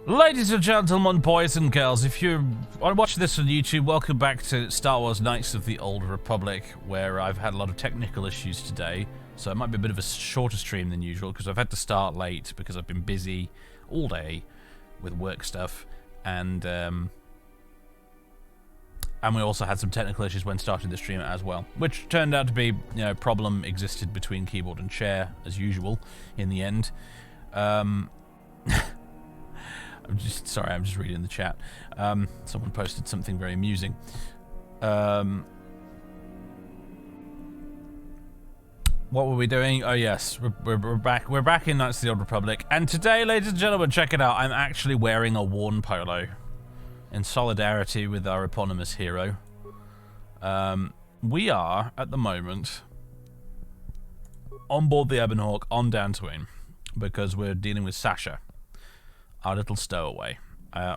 Ladies and gentlemen, boys and girls, if you are watching this on YouTube, welcome back to Star Wars Knights of the Old Republic, where I've had a lot of technical issues today, so it might be a bit of a shorter stream than usual, because I've had to start late, because I've been busy all day with work stuff, and we also had some technical issues when starting the stream as well, which turned out to be, problem existed between keyboard and chair, as usual, in the end. I'm just reading the chat. Someone posted something very amusing. What were we doing? Oh yes, we're back. We're back in Knights of the Old Republic, and today, ladies and gentlemen, check it out. I'm actually wearing a worn polo in solidarity with our eponymous hero. We are at the moment on board the Ebon Hawk on Dantooine because we're dealing with Sasha, our little stowaway.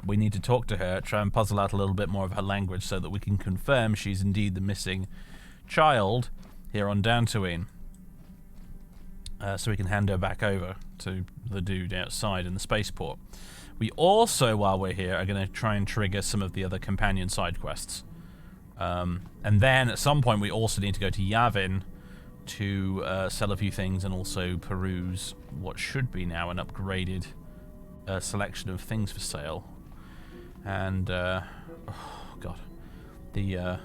We need to talk to her, try and puzzle out a little bit more of her language so that we can confirm she's indeed the missing child here on Dantooine. So we can hand her back over to the dude outside in the spaceport. We also, while we're here, are going to try and trigger some of the other companion side quests. And then at some point we also need to go to Yavin to sell a few things and also peruse what should be now an upgraded selection of things for sale. And oh god, the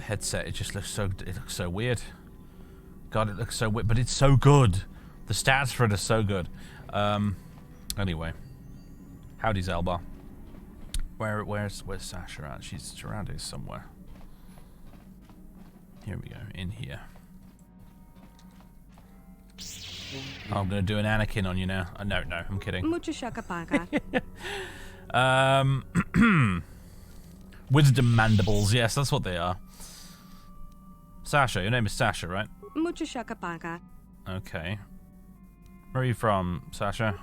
headset, it just looks so weird. God, it looks so weird, but it's so good. The stats for it are so good. Anyway, howdy Zelba. Where's Sasha at? She's around here somewhere. Here we go, in here. Oh, I'm gonna do an Anakin on you now. No, I'm kidding. Wisdom mandibles, yes, that's what they are. Sasha, your name is Sasha, right? Okay. Where are you from, Sasha?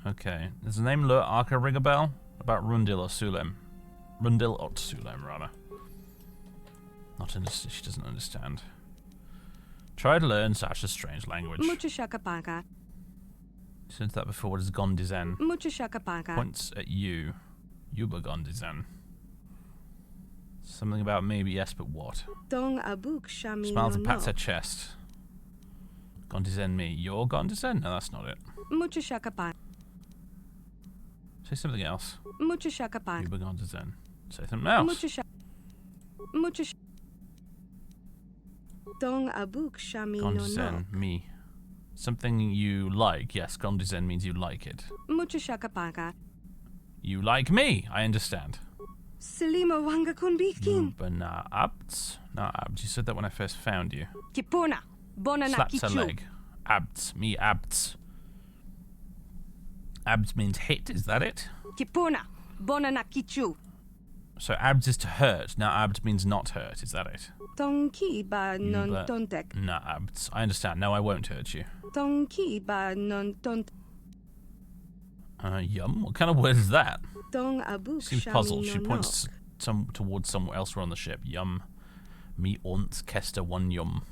Okay. Does the name Arca ring a bell? About Rundil or Sulem? Rundil or Sulem, rather. She doesn't understand. Try to learn Sasha's strange language. Since that before, what is Gondizen? Points at you. Yuba Gondizen. Something about me, but yes, but what? Smiles and pats her chest. Gondizen me. You're Gondizen? No, that's not it. Say something else. Yuba Gondizen. Say something else. Gondizen, me. Something you like. Yes, Gondizen means you like it. You like me, I understand. But nah abds. Nah abds. You said that when I first found you. Slaps her leg. Abds. Me abds. Abds means hit, is that it? So abds is to hurt. Now abds means not hurt, is that it? Nah abds. I understand. No, I won't hurt you. Yum? What kind of word is that? Seems puzzled. She points towards somewhere elsewhere on the ship. Yum. Me ont kester one yum.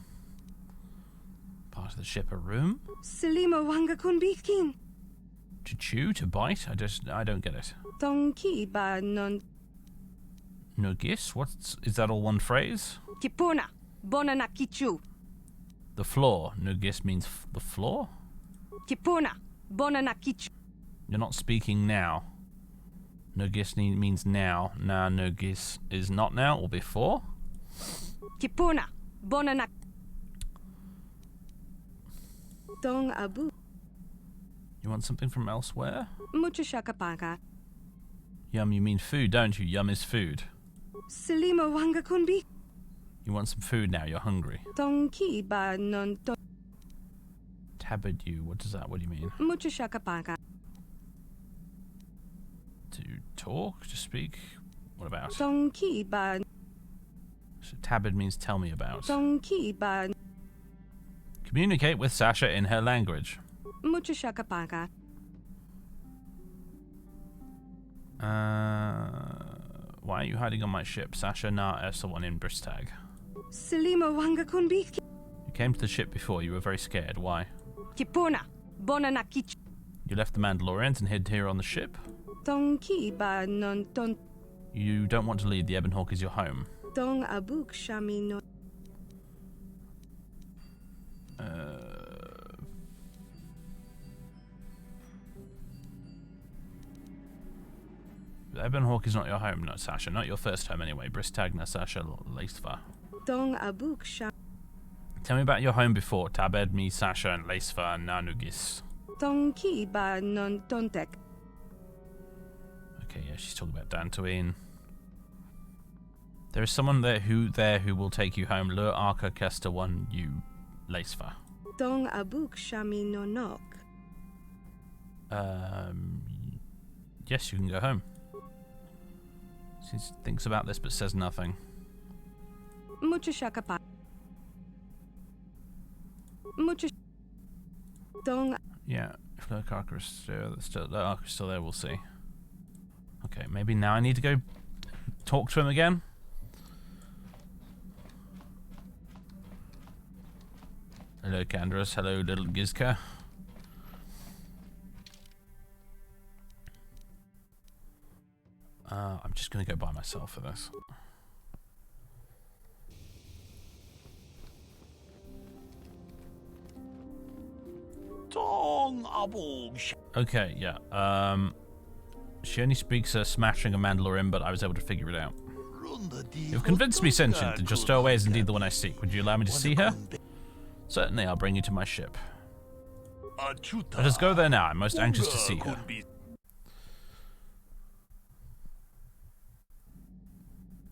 Part of the ship, a room? To chew, to bite? I don't get it. Nugis? Is that all one phrase? The floor. Nugis means the floor? You're not speaking now. Nugis means now. Nah, Nugis is not now or before? You want something from elsewhere? Yum, you mean food, don't you? Yum is food. You want some food now, you're hungry. Tabard you, what do you mean? To talk, to speak? What about? So tabard means tell me about. Communicate with Sasha in her language. Why are you hiding on my ship? Sasha na someone in Bristag. You came to the ship before, you were very scared. Why? You left the Mandalorians and hid here on the ship? You don't want to leave. The Ebon Hawk is your home. The Ebon Hawk is not your home, no, Sasha. Not your first home, anyway. Bristagna, Sasha, Leisva. Tell me about your home before. Tabed, me, Sasha, and Leisva, and Nanugis. Okay, yeah, she's talking about Dantooine. There is someone there who will take you home. Lur Arca Kester 1 you, Leisva. Yes, you can go home. She thinks about this but says nothing. Yeah, if the Arca is still there, we'll see. Okay, maybe now I need to go talk to him again. Hello, Canderous. Hello, little Gizka. I'm just going to go by myself for this. Okay, yeah. She only speaks smashing a Mandalorian, but I was able to figure it out. You've convinced me, Sentient, that your stowaway is indeed the one I seek. Would you allow me to see her? Certainly, I'll bring you to my ship. Let us go there now. I'm most anxious to see her.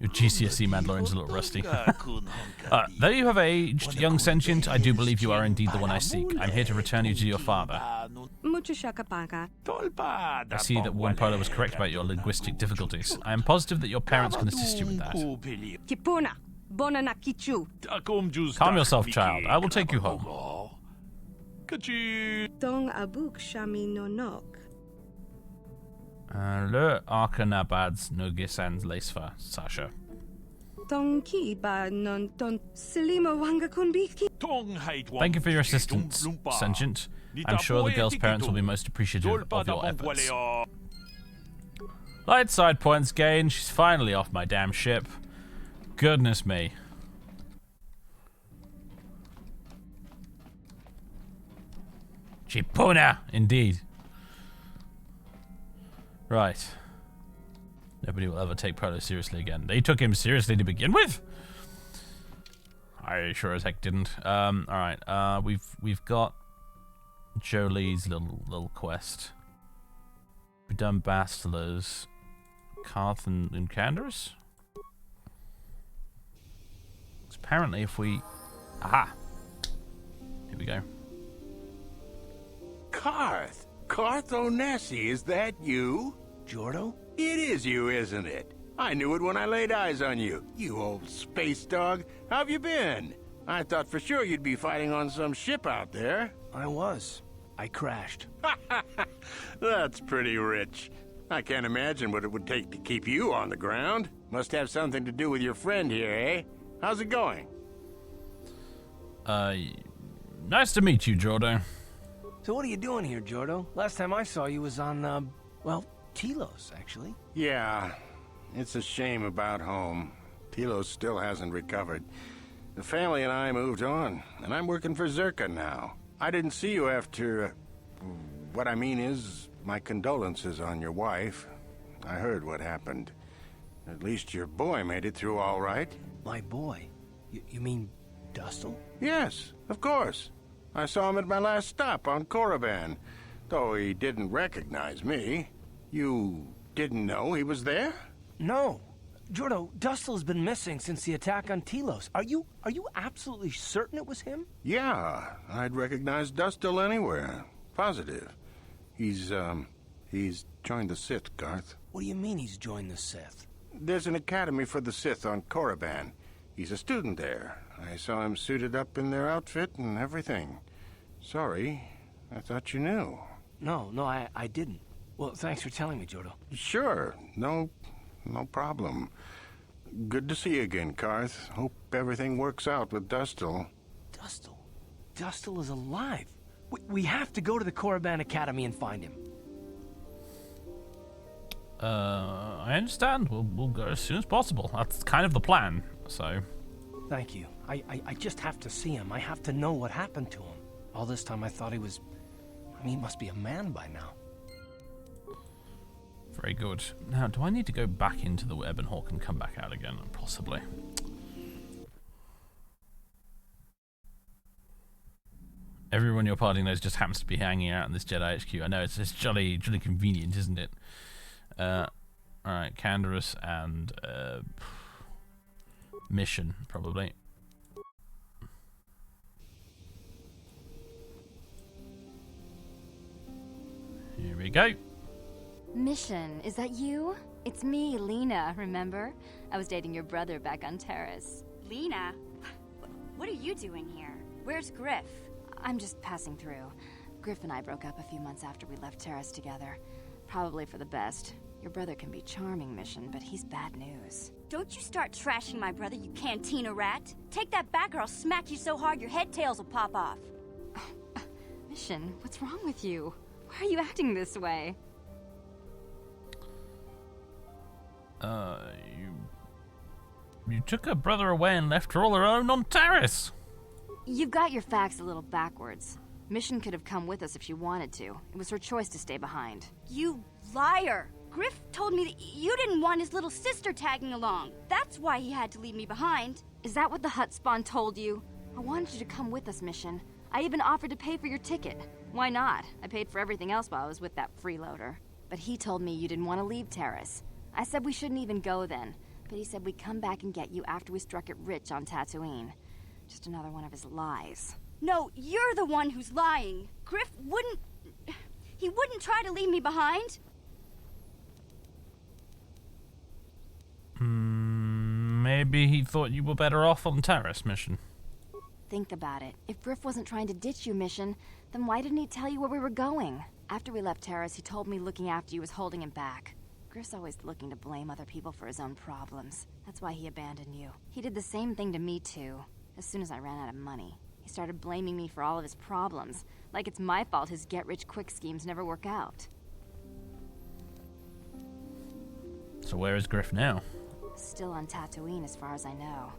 Your GCSE Mandalorian's a little rusty. Though you have aged, young Sentient, I do believe you are indeed the one I seek. I'm here to return you to your father. I see that one Polo was correct about your linguistic difficulties. I am positive that your parents can assist you with that. Calm yourself, child. I will take you home. Le Arcanabads Nugis and Leisva, Sasha. Thank you for your assistance, Sentient. I'm sure the girl's parents will be most appreciative of your efforts. Light side points gained. She's finally off my damn ship. Goodness me. Chipuna, indeed. Right. Nobody will ever take Polo seriously again. They took him seriously to begin with? I sure as heck didn't. Alright, we've got Jolee's little quest. We've done Bastilers. Karth and Canderous? Apparently if we... Aha! Here we go. Karth Onesi, is that you? Jordo? It is you, isn't it? I knew it when I laid eyes on you. You old space dog. How have you been? I thought for sure you'd be fighting on some ship out there. I was. I crashed. That's pretty rich. I can't imagine what it would take to keep you on the ground. Must have something to do with your friend here, eh? How's it going? Nice to meet you, Jordo. So what are you doing here, Jordo? Last time I saw you was on, well, Telos, actually. Yeah, it's a shame about home. Telos still hasn't recovered. The family and I moved on, and I'm working for Zerka now. I didn't see you after... what I mean is, my condolences on your wife. I heard what happened. At least your boy made it through all right. My boy? You mean Dustel? Yes, of course. I saw him at my last stop on Korriban, though he didn't recognize me. You didn't know he was there? No. Jordo, Dustel's been missing since the attack on Telos. Are you absolutely certain it was him? Yeah, I'd recognize Dustel anywhere. Positive. He's joined the Sith, Garth. What do you mean he's joined the Sith? There's an academy for the Sith on Korriban. He's a student there. I saw him suited up in their outfit and everything. Sorry, I thought you knew. No, I didn't. Well, thanks for telling me, Jordo. Sure, no problem. Good to see you again, Karth. Hope everything works out with Dustel. Dustel is alive. We have to go to the Korriban Academy and find him. I understand. We'll go as soon as possible. That's kind of the plan, so... Thank you. I just have to see him. I have to know what happened to him. All this time I thought he was... I mean, he must be a man by now. Very good. Now, do I need to go back into the Ebon Hawk and come back out again? Possibly. Everyone you're partying knows just happens to be hanging out in this Jedi HQ. I know, it's jolly convenient, isn't it? Alright, Canderous and Mission, probably. Here we go. Mission, is that you? It's me, Lena, remember? I was dating your brother back on Terrace. Lena? What are you doing here? Where's Griff? I'm just passing through. Griff and I broke up a few months after we left Terrace together. Probably for the best. Your brother can be charming, Mission, but he's bad news. Don't you start trashing my brother, you cantina rat. Take that back or I'll smack you so hard your head tails will pop off. Mission, what's wrong with you? Why are you acting this way? You took her brother away and left her all alone on Terrace. You've got your facts a little backwards. Mission could have come with us if she wanted to. It was her choice to stay behind. You liar! Griff told me that you didn't want his little sister tagging along. That's why he had to leave me behind. Is that what the Hutt Spawn told you? I wanted you to come with us, Mission. I even offered to pay for your ticket. Why not? I paid for everything else while I was with that freeloader. But he told me you didn't want to leave Terrace. I said we shouldn't even go then. But he said we'd come back and get you after we struck it rich on Tatooine. Just another one of his lies. No, you're the one who's lying. Griff wouldn't... He wouldn't try to leave me behind. Maybe he thought you were better off on Terrace, Mission. Think about it. If Griff wasn't trying to ditch you, Mission, then why didn't he tell you where we were going? After we left Terrace, he told me looking after you was holding him back. Griff's always looking to blame other people for his own problems. That's why he abandoned you. He did the same thing to me, too. As soon as I ran out of money, he started blaming me for all of his problems. Like it's my fault his get-rich-quick schemes never work out. So where is Griff now? Still on Tatooine, as far as I know.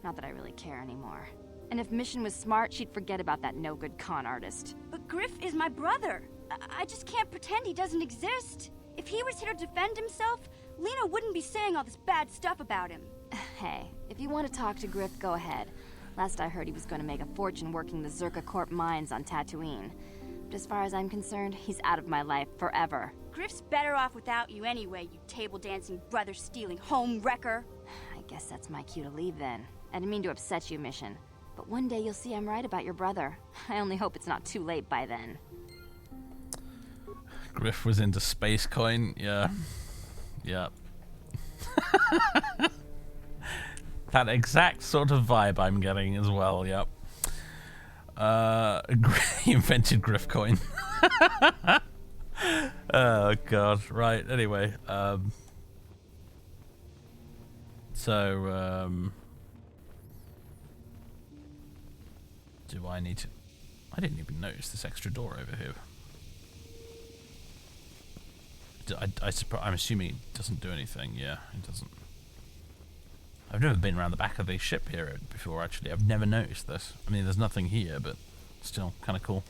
Not that I really care anymore. And if Mission was smart, she'd forget about that no-good con artist. But Griff is my brother. I just can't pretend he doesn't exist. If he was here to defend himself, Lena wouldn't be saying all this bad stuff about him. Hey, if you want to talk to Griff, go ahead. Last I heard, he was going to make a fortune working the Zerka Corp mines on Tatooine. But as far as I'm concerned, he's out of my life forever. Griff's better off without you anyway, you table-dancing, brother-stealing home wrecker. I guess that's my cue to leave then. I didn't mean to upset you, Mission. But one day you'll see I'm right about your brother. I only hope it's not too late by then. Griff was into Space Coin, yeah. Yep. That exact sort of vibe I'm getting as well, yep. He invented Griff Coin. Oh god, right, anyway. Do I need to... I didn't even notice this extra door over here. I'm assuming it doesn't do anything. Yeah, it doesn't. I've never been around the back of the ship here before, actually. I've never noticed this. I mean, there's nothing here, but still kind of cool.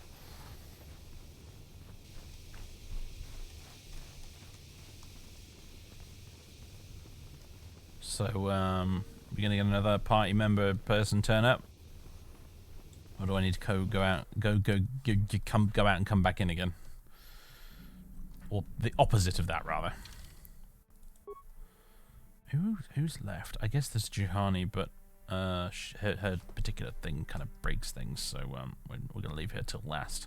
So, we're gonna get another party member person turn up, or do I need to go out and come back in again? Or the opposite of that, rather. Who's left? I guess there's Juhani, but her particular thing kind of breaks things, so we're gonna leave her till last.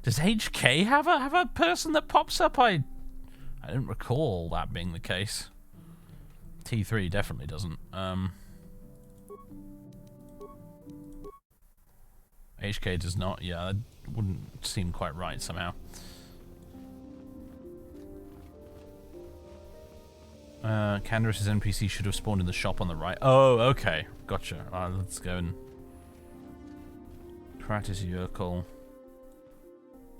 Does HK have a person that pops up? I don't recall that being the case. T3 definitely doesn't. HK does not. Yeah, that wouldn't seem quite right somehow. Canderous' NPC should have spawned in the shop on the right. Oh, okay. Gotcha. Alright, let's go and practice your call.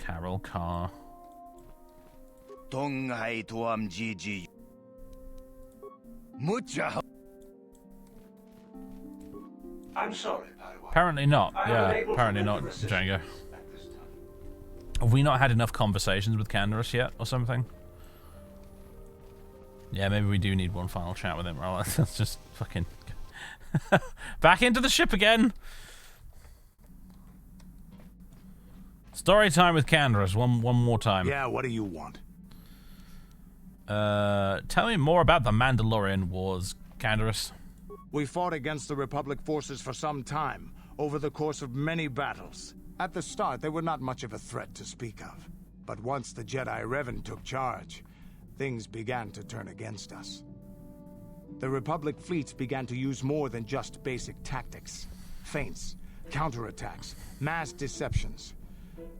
Carol Carr. 동하이 도암 지지. 무자. I'm sorry, Padawan. Apparently not. I am Yeah, unable to apparently render not, assistance Django. at this time. Have we not had enough conversations with Canderous yet, or something? Yeah, maybe we do need one final chat with him. Well, let's just fucking... Back into the ship again! Story time with Canderous, one more time. Yeah, what do you want? Tell me more about the Mandalorian Wars, Canderous. We fought against the Republic forces for some time, over the course of many battles. At the start, they were not much of a threat to speak of. But once the Jedi Revan took charge, things began to turn against us. The Republic fleets began to use more than just basic tactics. Feints, counterattacks, mass deceptions.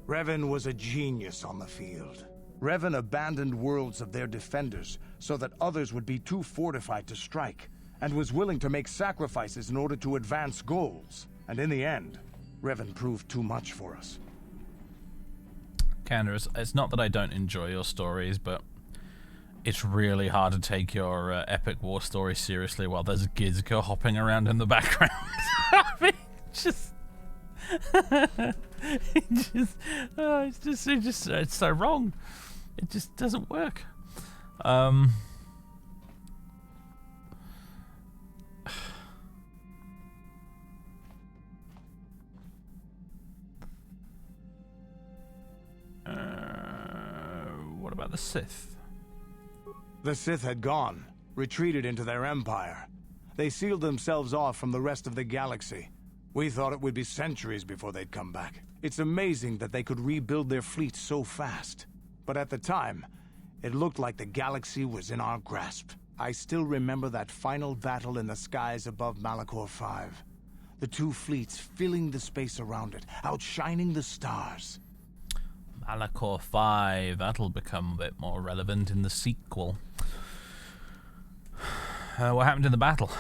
Revan was a genius on the field. Revan abandoned worlds of their defenders so that others would be too fortified to strike, and was willing to make sacrifices in order to advance goals. And in the end, Revan proved too much for us. Canderous, it's not that I don't enjoy your stories, but it's really hard to take your epic war story seriously while there's Gizka hopping around in the background. I mean, it's so wrong. It just doesn't work. What about the Sith? The Sith had gone, retreated into their empire. They sealed themselves off from the rest of the galaxy. We thought it would be centuries before they'd come back. It's amazing that they could rebuild their fleet so fast. But at the time, it looked like the galaxy was in our grasp. I still remember that final battle in the skies above Malachor 5. The two fleets filling the space around it, outshining the stars. Malachor 5, that'll become a bit more relevant in the sequel. What happened in the battle?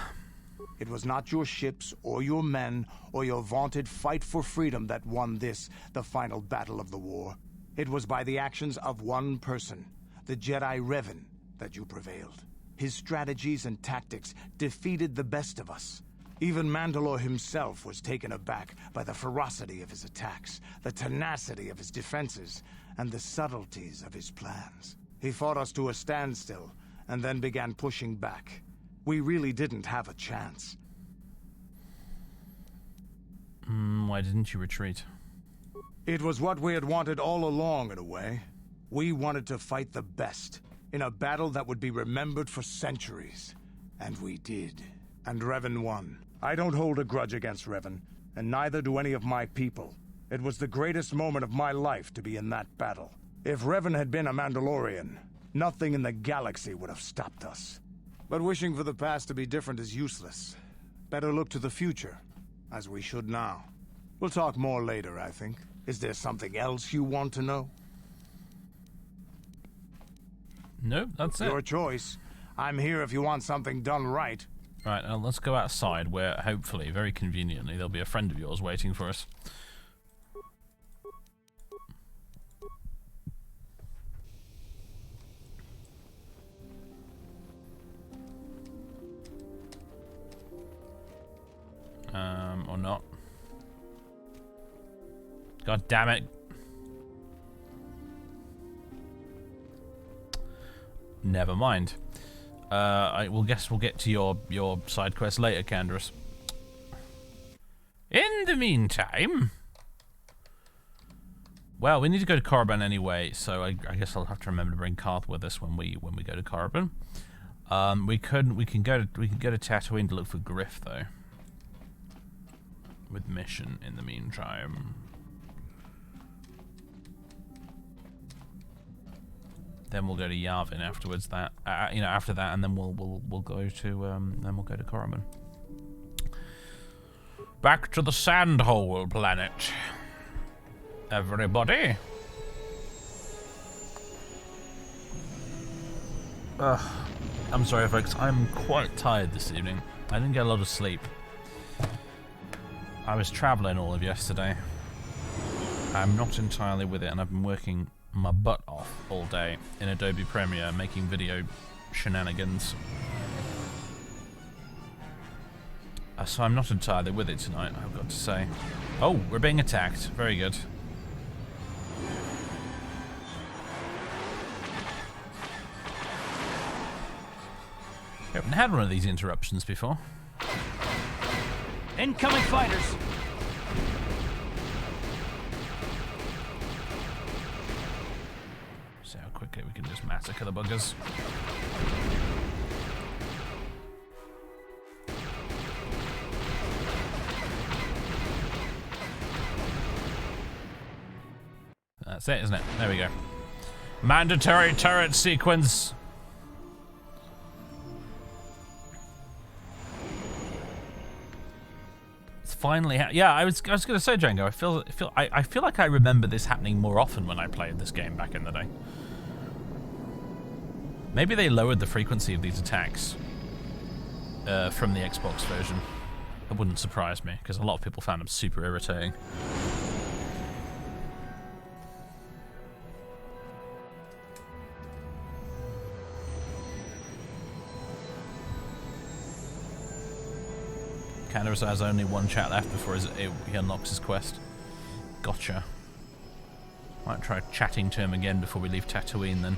It was not your ships, or your men, or your vaunted fight for freedom that won this, the final battle of the war. It was by the actions of one person, the Jedi Revan, that you prevailed. His strategies and tactics defeated the best of us. Even Mandalore himself was taken aback by the ferocity of his attacks, the tenacity of his defenses, and the subtleties of his plans. He fought us to a standstill, and then began pushing back. We really didn't have a chance. Why didn't you retreat? It was what we had wanted all along, in a way. We wanted to fight the best, in a battle that would be remembered for centuries. And we did. And Revan won. I don't hold a grudge against Revan, and neither do any of my people. It was the greatest moment of my life to be in that battle. If Revan had been a Mandalorian, nothing in the galaxy would have stopped us. But wishing for the past to be different is useless. Better look to the future, as we should now. We'll talk more later, I think. Is there something else you want to know? Nope, that's it. Your choice. I'm here if you want something done right. Right, now let's go outside where, hopefully, very conveniently, there'll be a friend of yours waiting for us. Or not. God damn it. Never mind. I will guess we'll get to your side quest later, Canderous. In the meantime, well, we need to go to Korriban anyway, so I guess I'll have to remember to bring Karth with us when we go to Korriban. We can go to Tatooine to look for Griff though. With mission in the meantime. Then we'll go to Yavin afterwards. After that, and then we'll go to Korriban. Back to the Sandhole planet, everybody. I'm sorry, folks. I'm quite tired this evening. I didn't get a lot of sleep. I was traveling all of yesterday. I'm not entirely with it, and I've been working my butt off all day in Adobe Premiere making video shenanigans. So I'm not entirely with it tonight, I've got to say. Oh, we're being attacked. Very good. We haven't had one of these interruptions before. Incoming fighters! See how quickly we can just massacre the buggers. That's it, isn't it? There we go. Mandatory turret sequence. It's finally yeah, I was gonna say, Django, I feel like I remember this happening more often when I played this game back in the day. Maybe they lowered the frequency of these attacks from the Xbox version. That wouldn't surprise me, because a lot of people found them super irritating. Canderous has only one chat left before he unlocks his quest. Gotcha. Might try chatting to him again before we leave Tatooine then.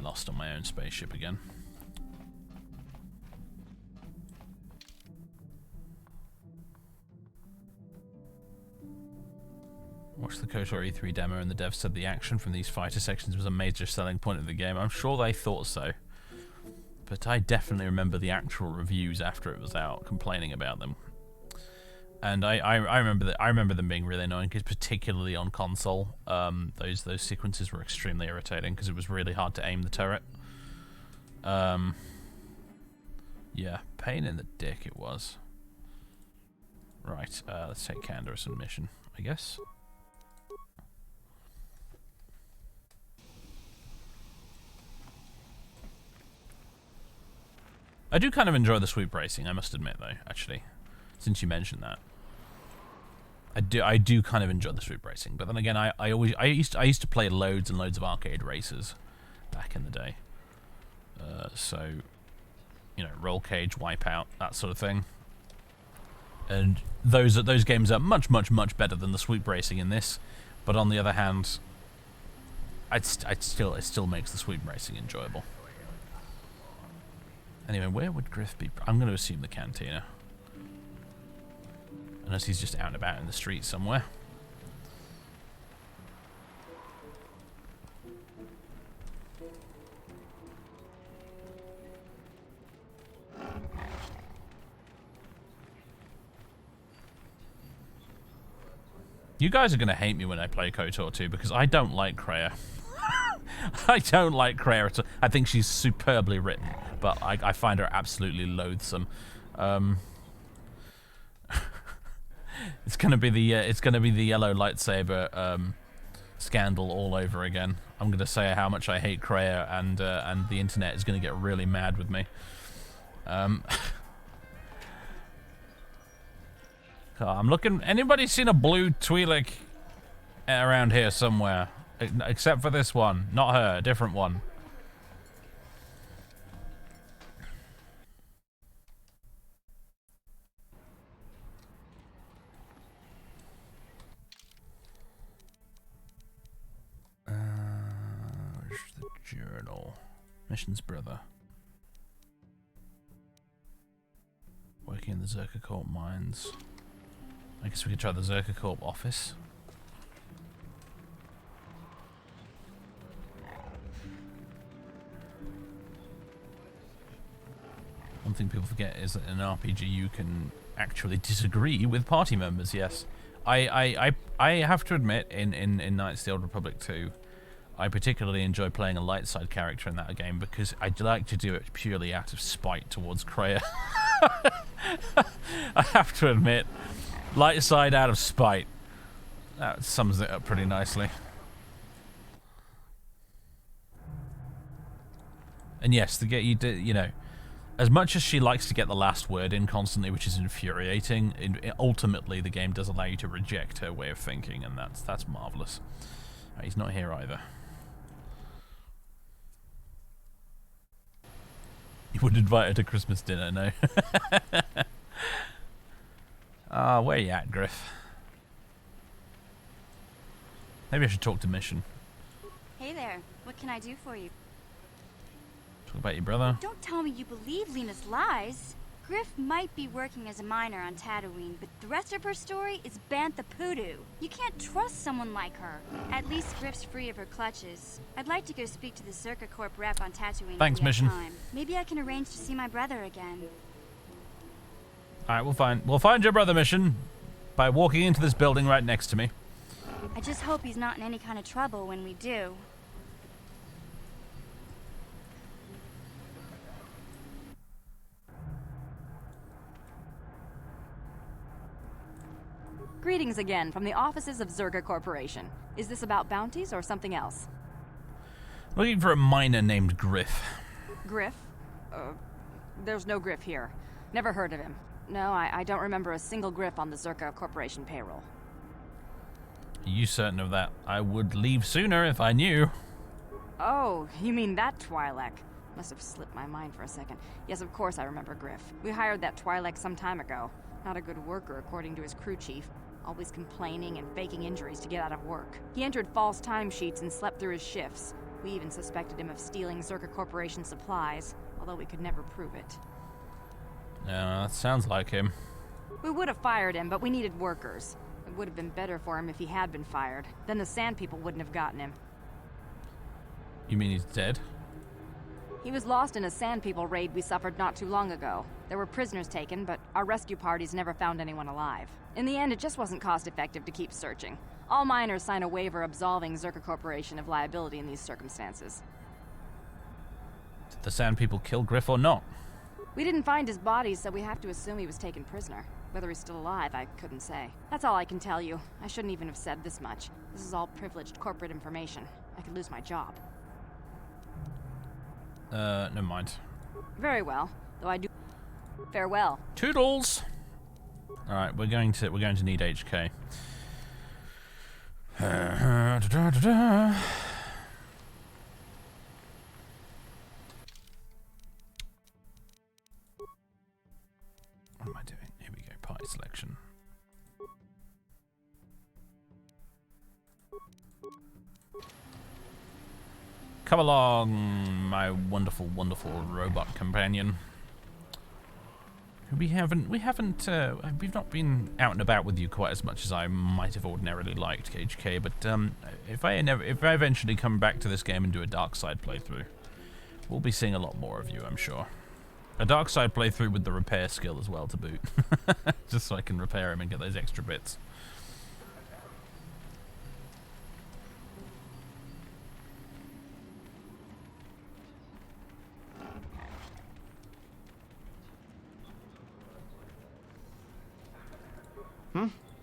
Lost on my own spaceship again. Watched the KOTOR E3 demo and the devs said the action from these fighter sections was a major selling point of the game. I'm sure they thought so, but I definitely remember the actual reviews after it was out complaining about them. And I remember them being really annoying, because particularly on console, those sequences were extremely irritating because it was really hard to aim the turret. Yeah, pain in the dick it was. Right, let's take Canderous and mission, I guess. I do kind of enjoy the sweep racing, I must admit, though, actually, since you mentioned that. I do kind of enjoy the sweep racing, but then again, I used to play loads and loads of arcade races back in the day. So, you know, Roll Cage, Wipeout, that sort of thing. And those games are much better than the sweep racing in this. But on the other hand, it still makes the sweep racing enjoyable. Anyway, where would Griff be? I'm going to assume the cantina. Unless he's just out and about in the street somewhere. You guys are going to hate me when I play KOTOR 2 because I don't like Kreia. I don't like Kreia at all. I think she's superbly written, but I find her absolutely loathsome. It's gonna be the yellow lightsaber scandal all over again. I'm gonna say how much I hate Kreia, and the internet is gonna get really mad with me. I'm looking. Anybody seen a blue Twi'lek around here somewhere? Except for this one, not her, a different one. Where's the journal? Mission's brother. Working in the Zerka Corp mines. I guess we could try the Zerka Corp office. One thing people forget is that in an RPG you can actually disagree with party members, yes. I have to admit, in Knights of the Old Republic 2, I particularly enjoy playing a light side character in that game because I'd like to do it purely out of spite towards Kreia. I have to admit, light side out of spite. That sums it up pretty nicely. And yes, you know, as much as she likes to get the last word in constantly, which is infuriating, ultimately the game does allow you to reject her way of thinking, and that's marvelous. Right, he's not here either. You wouldn't invite her to Christmas dinner, no. Ah, where you at, Griff? Maybe I should talk to Mission. Hey there, what can I do for you? Talk about your brother. Don't tell me you believe Lena's lies. Griff might be working as a miner on Tatooine, but the rest of her story is bantha poodoo. You can't trust someone like her. At least Griff's free of her clutches. I'd like to go speak to the Circa Corp rep on Tatooine. Thanks, if we have Mission. time. Maybe I can arrange to see my brother again. Alright, we'll find your brother, Mission, by walking into this building right next to me. I just hope he's not in any kind of trouble when we do. Greetings again from the offices of Zerga Corporation. Is this about bounties or something else? Looking for a miner named Griff. Griff? There's no Griff here. Never heard of him. No, I don't remember a single Griff on the Zerga Corporation payroll. Are you certain of that? I would leave sooner if I knew. Oh, you mean that Twi'lek? Must have slipped my mind for a second. Yes, of course I remember Griff. We hired that Twi'lek some time ago. Not a good worker, according to his crew chief. Always complaining and faking injuries to get out of work. He entered false timesheets and slept through his shifts. We even suspected him of stealing Zerga Corporation supplies, although we could never prove it. Yeah, that sounds like him. We would have fired him, but we needed workers. It would have been better for him if he had been fired. Then the Sand People wouldn't have gotten him. You mean he's dead? He was lost in a Sand People raid we suffered not too long ago. There were prisoners taken, but our rescue parties never found anyone alive. In the end, it just wasn't cost-effective to keep searching. All miners sign a waiver absolving Zerga Corporation of liability in these circumstances. Did the Sand People kill Griff or not? We didn't find his body, so we have to assume he was taken prisoner. Whether he's still alive, I couldn't say. That's all I can tell you. I shouldn't even have said this much. This is all privileged corporate information. I could lose my job. Never mind. Very well, though I do... Farewell. Toodles! Alright, we're going to need HK. What am I doing? Here we go, party selection. Come along, my wonderful, wonderful robot companion. We've not been out and about with you quite as much as I might have ordinarily liked, HK. But if I eventually come back to this game and do a dark side playthrough, we'll be seeing a lot more of you, I'm sure. A dark side playthrough with the repair skill as well to boot, just so I can repair him and get those extra bits.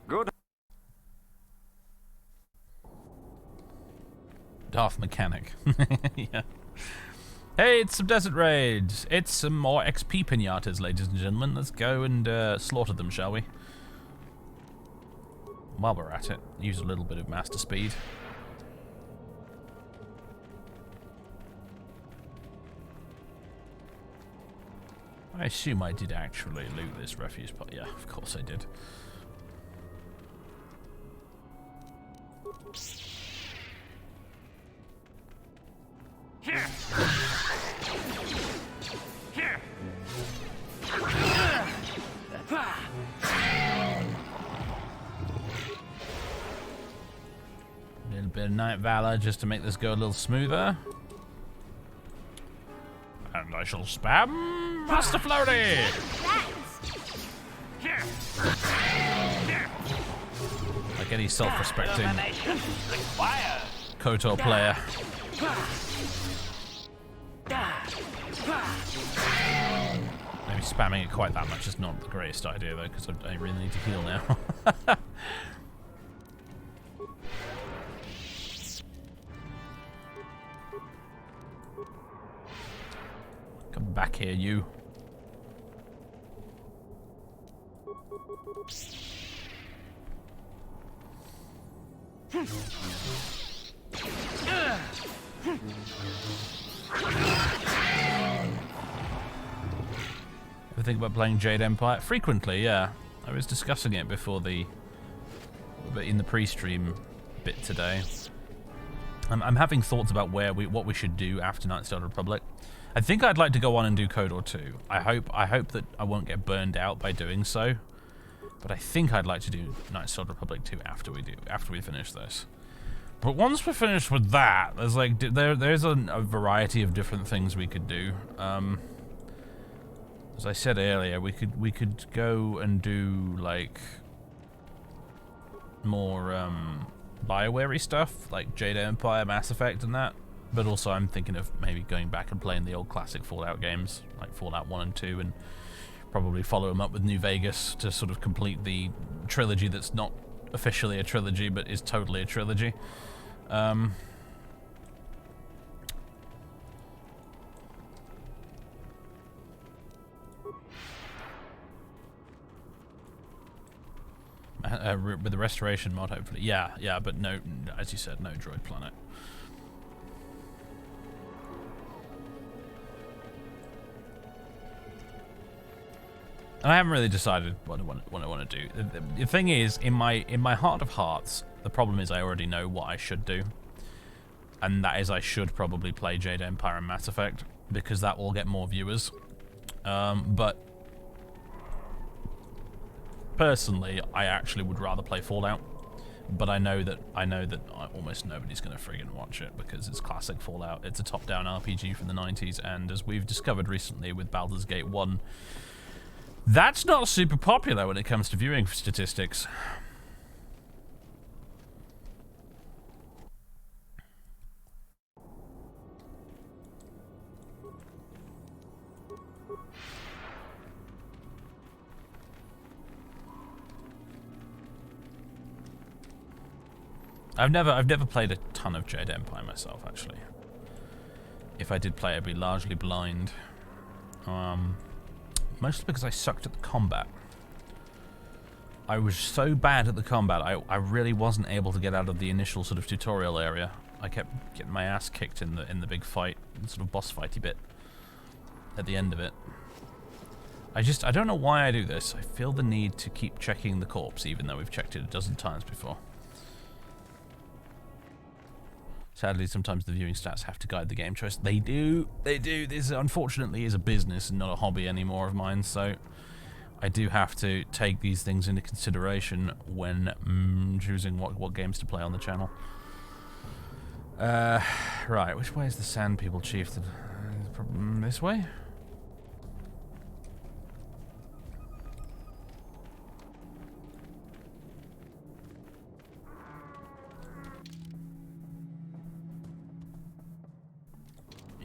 Good. Darth Mechanic. Yeah. Hey, it's some desert raids. It's some more XP pinatas, ladies and gentlemen. Let's go and slaughter them, shall we? While we're at it, use a little bit of master speed. I assume I did actually loot this refuse pot. Yeah, of course I did. Here. Here. A little bit of Night Valor just to make this go a little smoother. And I shall spam Master Floaty! Here. Here. Like any self-respecting. Required. KOTOR player. Maybe spamming it quite that much is not the greatest idea, though, because I really need to heal now. Come back here, you. Ever think about playing Jade Empire? Frequently, yeah. I was discussing it before in the pre-stream bit today. I'm having thoughts about what we should do after Knights of the Republic. I think I'd like to go on and do KOTOR 2. I hope that I won't get burned out by doing so. But I think I'd like to do Knights of the Republic 2 after we finish this. But once we're finished with that, there's like there's a variety of different things we could do. As I said earlier, we could go and do like more BioWare stuff, like Jade Empire, Mass Effect, and that. But also, I'm thinking of maybe going back and playing the old classic Fallout games, like Fallout 1 and 2, and probably follow them up with New Vegas to sort of complete the trilogy that's not officially a trilogy, but is totally a trilogy. With the restoration mod, hopefully. Yeah, but no, as you said, no droid planet. And I haven't really decided what I want to do. The thing is, in my heart of hearts, the problem is I already know what I should do. And that is I should probably play Jade Empire and Mass Effect, because that will get more viewers. But personally, I actually would rather play Fallout. But I know that almost nobody's going to friggin' watch it, because it's classic Fallout. It's a top-down RPG from the 90s, and as we've discovered recently with Baldur's Gate 1, that's not super popular when it comes to viewing statistics. I've never played a ton of Jade Empire myself, actually. If I did play, I'd be largely blind. Mostly because I sucked at the combat. I was so bad at the combat, I really wasn't able to get out of the initial sort of tutorial area. I kept getting my ass kicked in the big fight, the sort of boss fighty bit at the end of it. I don't know why I do this. I feel the need to keep checking the corpse, even though we've checked it a dozen times before. Sadly, sometimes the viewing stats have to guide the game choice. They do. This, unfortunately, is a business and not a hobby anymore of mine, so I do have to take these things into consideration when choosing what games to play on the channel. Right, which way is the Sand People Chieftain? This way?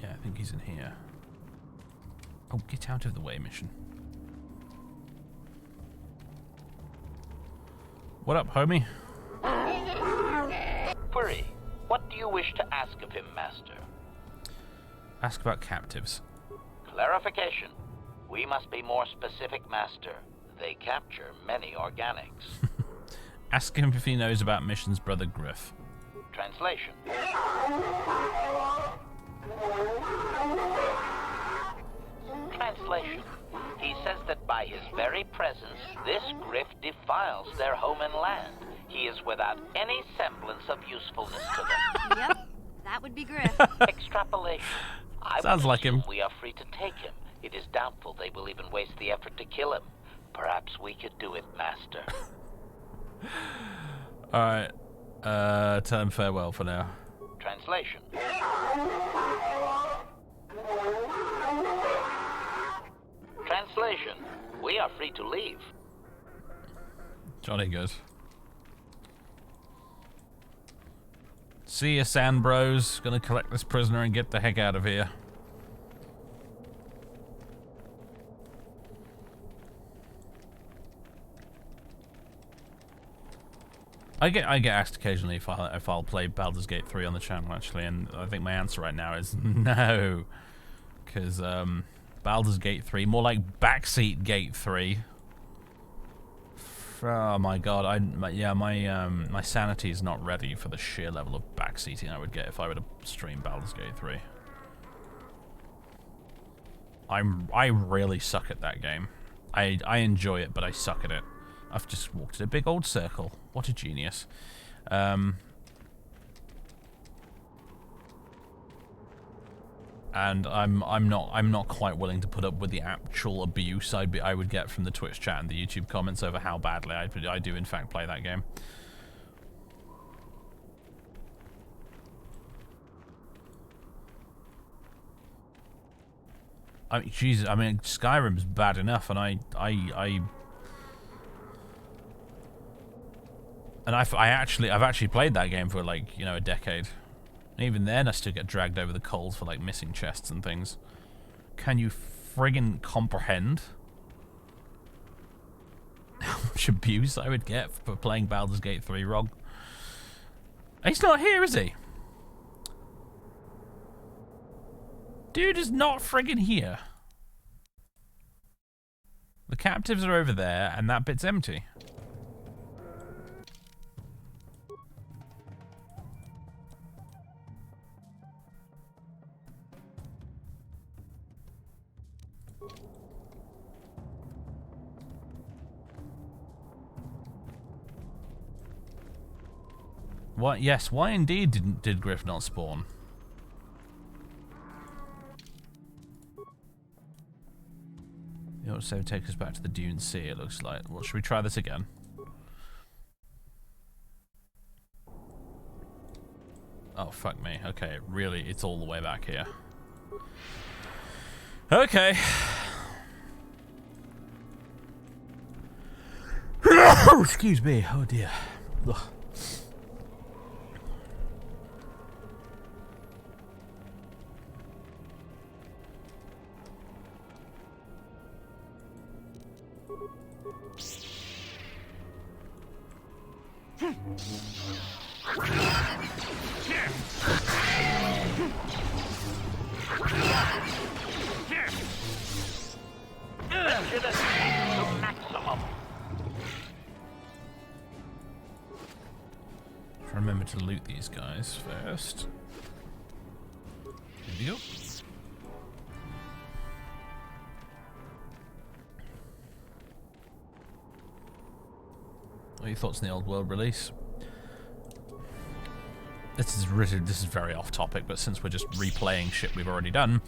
I think he's in here. Oh, get out of the way, mission. What up, homie? Query. What do you wish to ask of him, Master? Ask about captives. Clarification. We must be more specific, Master. They capture many organics. Ask him if he knows about Mission's brother Griff. Translation. Translation. He says that by his very presence, this Griff defiles their home and land. He is without any semblance of usefulness to them. Yep, that would be Griff. Extrapolation. Sounds like him. We are free to take him. It is doubtful they will even waste the effort to kill him. Perhaps we could do it, Master. Alright. Tell him farewell for now. Translation. Translation. We are free to leave. Jolly good. See ya, Sand Bros. Gonna collect this prisoner and get the heck out of here. I get asked occasionally if I'll play Baldur's Gate 3 on the channel, actually, and I think my answer right now is no, because Baldur's Gate 3, more like Backseat Gate 3. Oh my god, my sanity is not ready for the sheer level of backseating I would get if I were to stream Baldur's Gate 3. I really suck at that game. I enjoy it, but I suck at it. I've just walked in a big old circle. What a genius. And I'm not quite willing to put up with the actual abuse I would get from the Twitch chat and the YouTube comments over how badly I do in fact play that game. I mean, Jesus, I mean, Skyrim's bad enough, and I've actually played that game for, like, you know, a decade. And even then, I still get dragged over the coals for, like, missing chests and things. Can you friggin' comprehend how much abuse I would get for playing Baldur's Gate 3 wrong? He's not here, is he? Dude is not friggin' here. The captives are over there, and that bit's empty. What? Yes, why indeed did Griff not spawn? It also takes us back to the Dune Sea, it looks like. Well, should we try this again? Oh, fuck me. Okay, really, it's all the way back here. Okay. Excuse me. Oh, dear. Ugh. Remember to loot these guys first. Here we go. What are your thoughts on the old world release? This is very off topic, but since we're just replaying shit we've already done,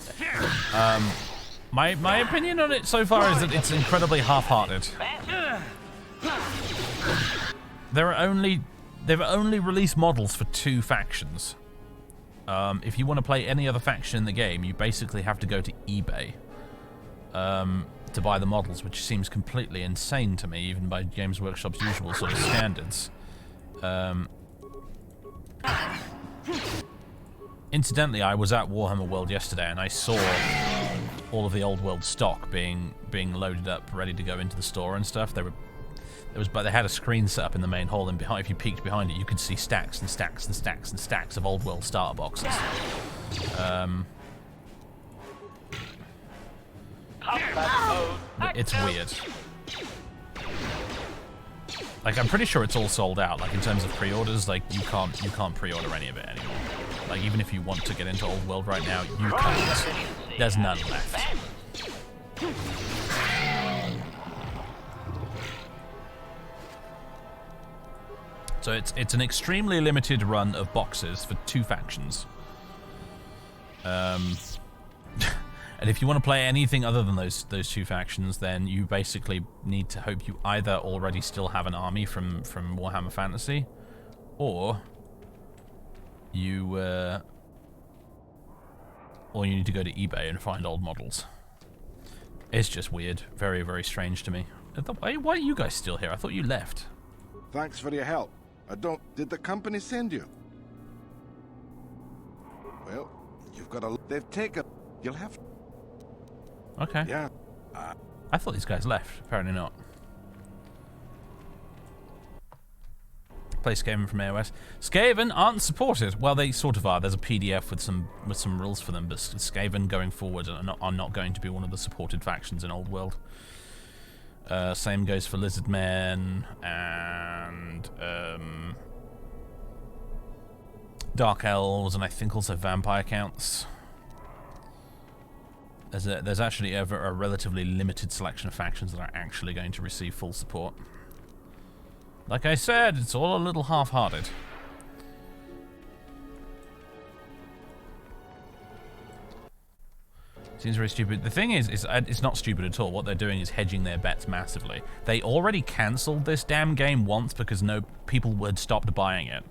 my opinion on it so far is that it's incredibly half-hearted. They've only released models for 2 factions. If you want to play any other faction in the game, you basically have to go to eBay to buy the models, which seems completely insane to me, even by Games Workshop's usual sort of standards. Incidentally, I was at Warhammer World yesterday, and I saw all of the old world stock being loaded up, ready to go into the store and stuff. But they had a screen set up in the main hall, and behind, if you peeked behind it, you could see stacks and stacks and stacks and stacks of old world starter boxes. It's weird. Like, I'm pretty sure it's all sold out. Like, in terms of pre-orders, like, you can't pre-order any of it anymore. Like, even if you want to get into old world right now, you can't. There's none left. So it's an extremely limited run of boxes for 2 factions. And if you want to play anything other than those 2 factions, then you basically need to hope you either already still have an army from Warhammer Fantasy, or you need to go to eBay and find old models. It's just weird, very, very strange to me. Why are you guys still here? I thought you left. Thanks for your help. Did the company send you? You've got a... They've taken... You'll have... Okay. Yeah. I thought these guys left. Apparently not. Play Skaven from AOS. Skaven aren't supported. Well, they sort of are. There's a PDF with some rules for them, but Skaven going forward are not going to be one of the supported factions in Old World. Same goes for Lizardmen and Dark Elves, and I think also Vampire counts. There's actually a relatively limited selection of factions that are actually going to receive full support. Like I said, it's all a little half-hearted. Seems very stupid. The thing is it's not stupid at all. What they're doing is hedging their bets massively. They already cancelled this damn game once because no people had stopped buying it.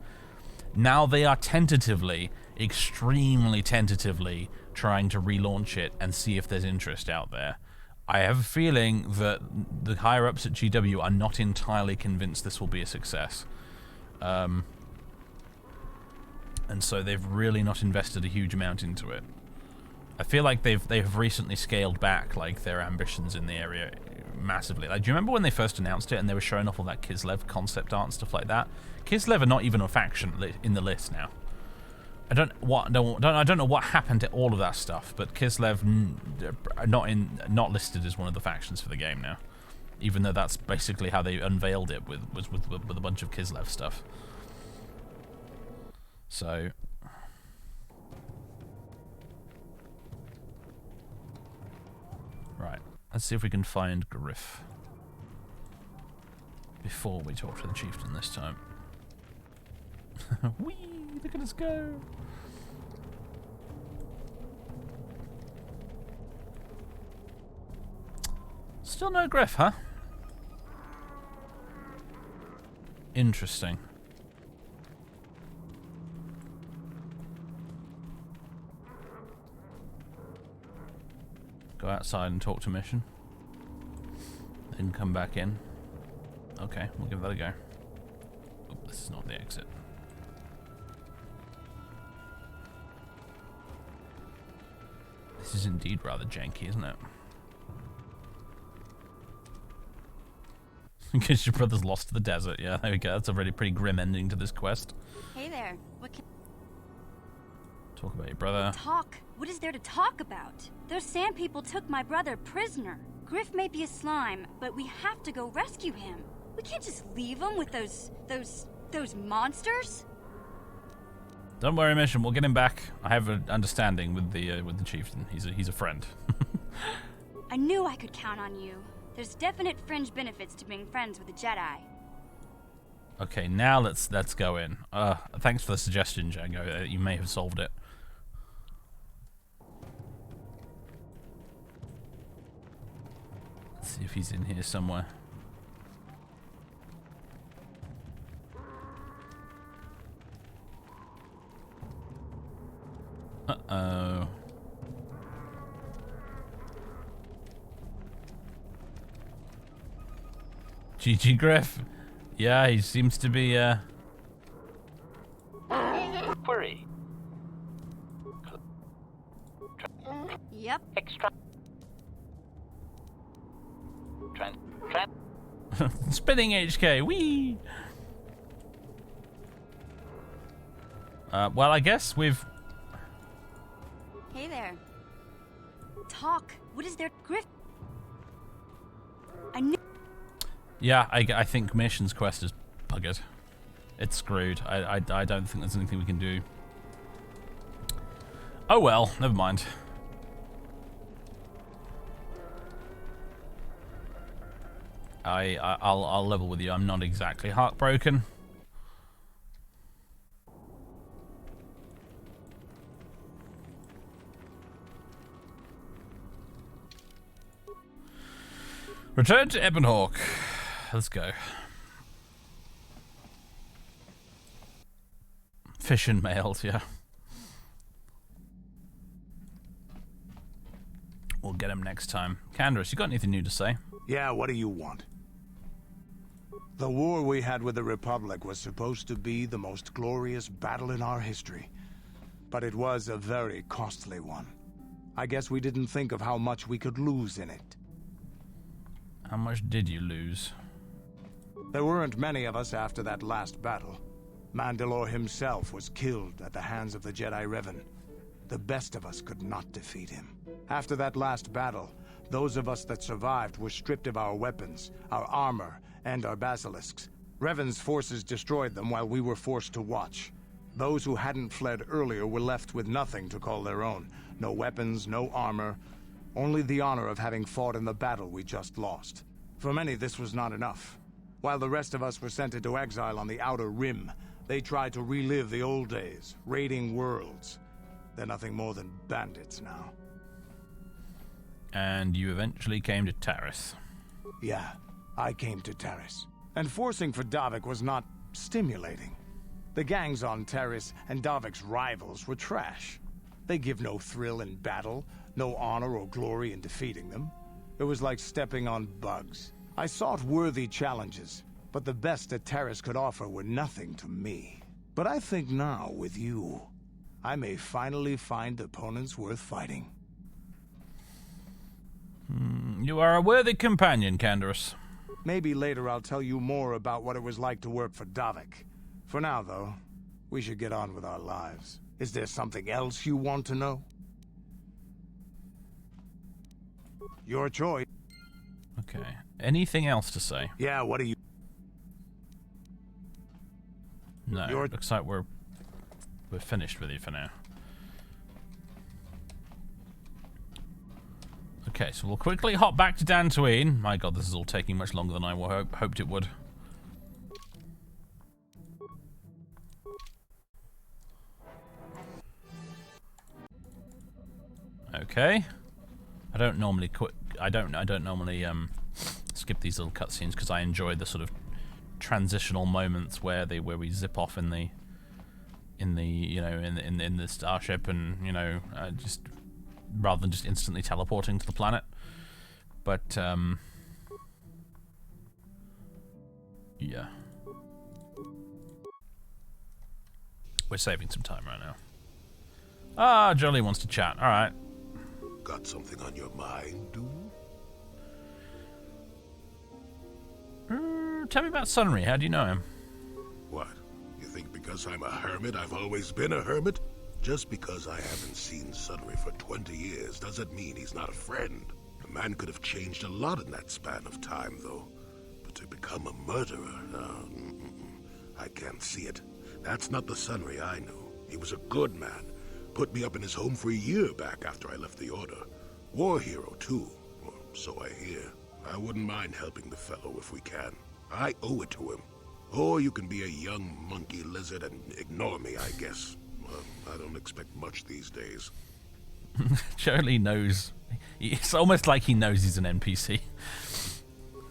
Now they are tentatively, extremely tentatively, trying to relaunch it and see if there's interest out there. I have a feeling that the higher-ups at GW are not entirely convinced this will be a success. And so they've really not invested a huge amount into it. I feel like they've recently scaled back like their ambitions in the area massively. Like, do you remember when they first announced it and they were showing off all that Kislev concept art and stuff like that? Kislev are not even a faction in the list now. I don't know what happened to all of that stuff, but Kislev not listed as one of the factions for the game now, even though that's basically how they unveiled it with a bunch of Kislev stuff. So right, let's see if we can find Griff before we talk to the chieftain this time. Whee! Look at us go! Still no Griff, huh? Interesting. Go outside and talk to Mission. Then come back in. Okay, we'll give that a go. Oh, this is not the exit. This is indeed rather janky, isn't it? In case your brother's lost to the desert. Yeah, there we go. That's a really pretty grim ending to this quest. Hey there. What can... Talk about your brother. Talk? What is there to talk about? Those sand people took my brother prisoner. Griff may be a slime, but we have to go rescue him. We can't just leave him with those monsters. Don't worry, Mission. We'll get him back. I have an understanding with the chieftain. He's a friend. I knew I could count on you. There's definite fringe benefits to being friends with a Jedi. Okay, now let's go in. Thanks for the suggestion, Django. You may have solved it. Let's see if he's in here somewhere. Uh-oh. GG Griff. Yeah, he seems to be, Query. Yep. Extra. Spinning HK. Whee! Well, I guess we've... Hey there. Talk. What is there, Griff? I knew... Yeah, I think Mission's quest is buggered. It's screwed. I don't think there's anything we can do. Oh well, never mind. I'll level with you. I'm not exactly heartbroken. Return to Ebonhawk. Let's go. Fish and mails, yeah. We'll get him next time. Canderous, you got anything new to say? Yeah, what do you want? The war we had with the Republic was supposed to be the most glorious battle in our history. but it was a very costly one. I guess we didn't think of how much we could lose in it. How much did you lose? There weren't many of us after that last battle. Mandalore himself was killed at the hands of the Jedi Revan. The best of us could not defeat him. After that last battle, those of us that survived were stripped of our weapons, our armor, and our basilisks. Revan's forces destroyed them while we were forced to watch. Those who hadn't fled earlier were left with nothing to call their own. No weapons, no armor, only the honor of having fought in the battle we just lost. For many, this was not enough. While the rest of us were sent into exile on the Outer Rim, they tried to relive the old days, raiding worlds. They're nothing more than bandits now. And you eventually came to Taris. Yeah, I came to Taris. And forcing for Davik was not stimulating. The gangs on Taris and Davik's rivals were trash. They give no thrill in battle, no honor or glory in defeating them. It was like stepping on bugs. I sought worthy challenges, but the best that Taris could offer were nothing to me. But I think now, with you, I may finally find opponents worth fighting. You are a worthy companion, Canderous. Maybe later I'll tell you more about what it was like to work for Davik. For now, though, we should get on with our lives. Is there something else you want to know? Your choice. Okay. Anything else to say? Yeah, what do you... No, looks like we're finished with you for now. Okay, so we'll quickly hop back to Dantooine. My god, this is all taking much longer than I hoped it would. Okay. I don't normally skip these little cutscenes because I enjoy the sort of transitional moments where we zip off in the starship and just rather than just instantly teleporting to the planet. But yeah, we're saving some time right now. Ah, Jolee wants to chat. All right. Got something on your mind, Duel? Tell me about Sunry. How do you know him? What? You think because I'm a hermit, I've always been a hermit? Just because I haven't seen Sunry for 20 years doesn't mean he's not a friend. A man could have changed a lot in that span of time, though. But to become a murderer, I can't see it. That's not the Sunry I knew. He was a good man. Put me up in his home for a year back after I left the Order. War hero, too. Or so I hear. I wouldn't mind helping the fellow if we can. I owe it to him. Or you can be a young monkey lizard and ignore me, I guess. I don't expect much these days. Jolee knows. It's almost like he knows he's an NPC.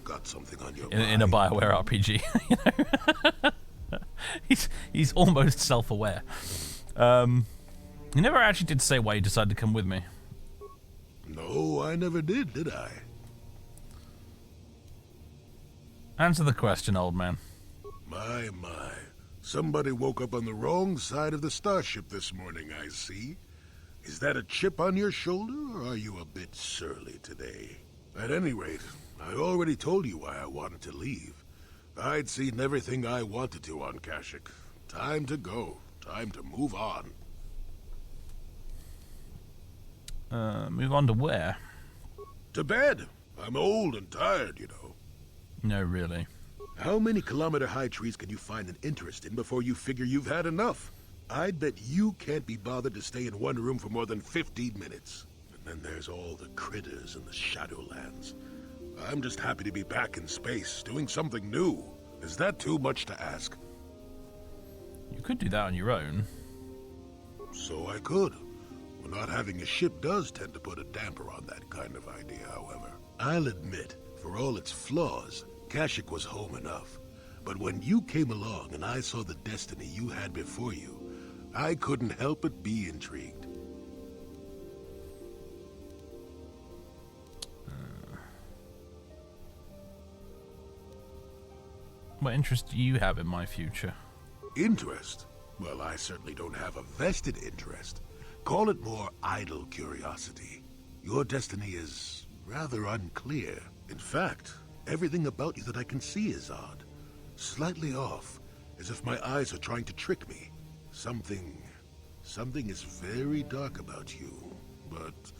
Got something on your mind? In a BioWare RPG. He's almost self-aware. You never actually did say why you decided to come with me. No, I never did I? Answer the question, old man. My. Somebody woke up on the wrong side of the starship this morning, I see. Is that a chip on your shoulder, or are you a bit surly today? At any rate, I already told you why I wanted to leave. I'd seen everything I wanted to on Kashyyyk. Time to go. Time to move on. Move on to where? To bed. I'm old and tired, you know. No, really. How many kilometer-high trees can you find an interest in before you figure you've had enough? I'd bet you can't be bothered to stay in one room for more than 15 minutes. And then there's all the critters in the Shadowlands. I'm just happy to be back in space, doing something new. Is that too much to ask? You could do that on your own. So I could. Well, not having a ship does tend to put a damper on that kind of idea, however. I'll admit, for all its flaws, Kashyyyk was home enough. But when you came along and I saw the destiny you had before you, I couldn't help but be intrigued. What interest do you have in my future? Interest? Well, I certainly don't have a vested interest. Call it more idle curiosity. Your destiny is rather unclear. In fact, everything about you that I can see is odd. Slightly off, as if my eyes are trying to trick me. Something is very dark about you. But,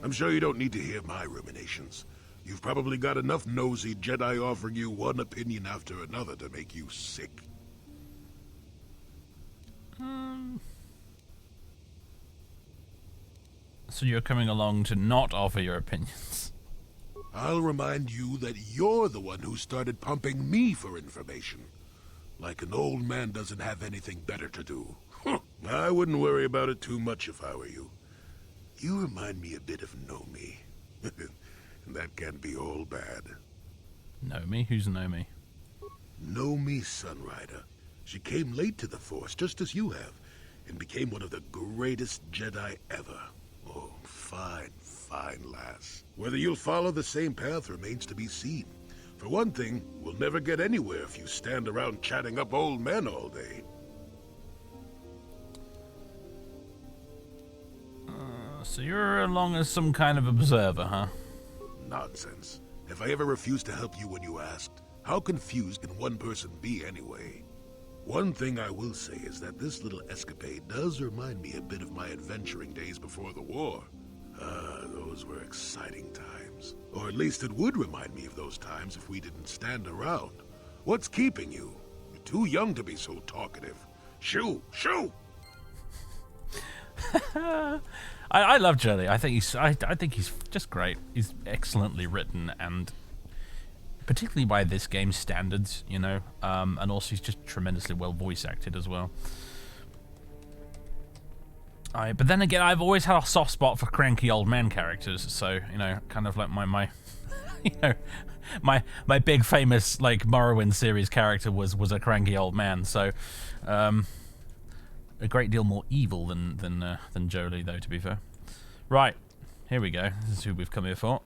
I'm sure you don't need to hear my ruminations. You've probably got enough nosy Jedi offering you one opinion after another to make you sick. So you're coming along to not offer your opinions? I'll remind you that you're the one who started pumping me for information. Like an old man doesn't have anything better to do. I wouldn't worry about it too much if I were you. You remind me a bit of Nomi. And that can't be all bad. Nomi? Who's Nomi? Nomi Sunrider. She came late to the Force, just as you have, and became one of the greatest Jedi ever. Oh, fine, fine lass. Whether you'll follow the same path remains to be seen. For one thing, we'll never get anywhere if you stand around chatting up old men all day. So you're along as some kind of observer, huh? Nonsense. If I ever refused to help you when you asked, how confused can one person be anyway? One thing I will say is that this little escapade does remind me a bit of my adventuring days before the war. Those were exciting times. Or at least it would remind me of those times if we didn't stand around. What's keeping you? You're too young to be so talkative. Shoo! Shoo! I love Jolee. I think he's just great. He's excellently written, and particularly by this game's standards, you know. And also he's just tremendously well voice acted as well. But then again, I've always had a soft spot for cranky old man characters. So you know, kind of like my you know, my big famous like Morrowind series character was a cranky old man. So. A great deal more evil than Jolee, though, to be fair. Right, here we go. This is who we've come here for.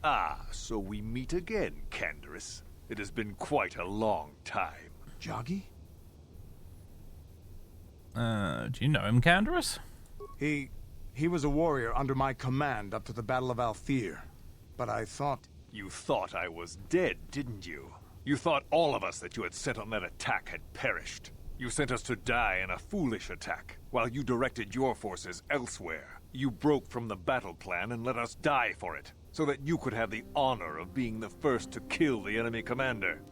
Ah, so we meet again, Canderous. It has been quite a long time. Jagi? Do you know him, Canderous? He was a warrior under my command up to the Battle of Althir. But I thought... You thought I was dead, didn't you? You thought all of us that you had sent on that attack had perished. You sent us to die in a foolish attack, while you directed your forces elsewhere. You broke from the battle plan and let us die for it, so that you could have the honor of being the first to kill the enemy commander.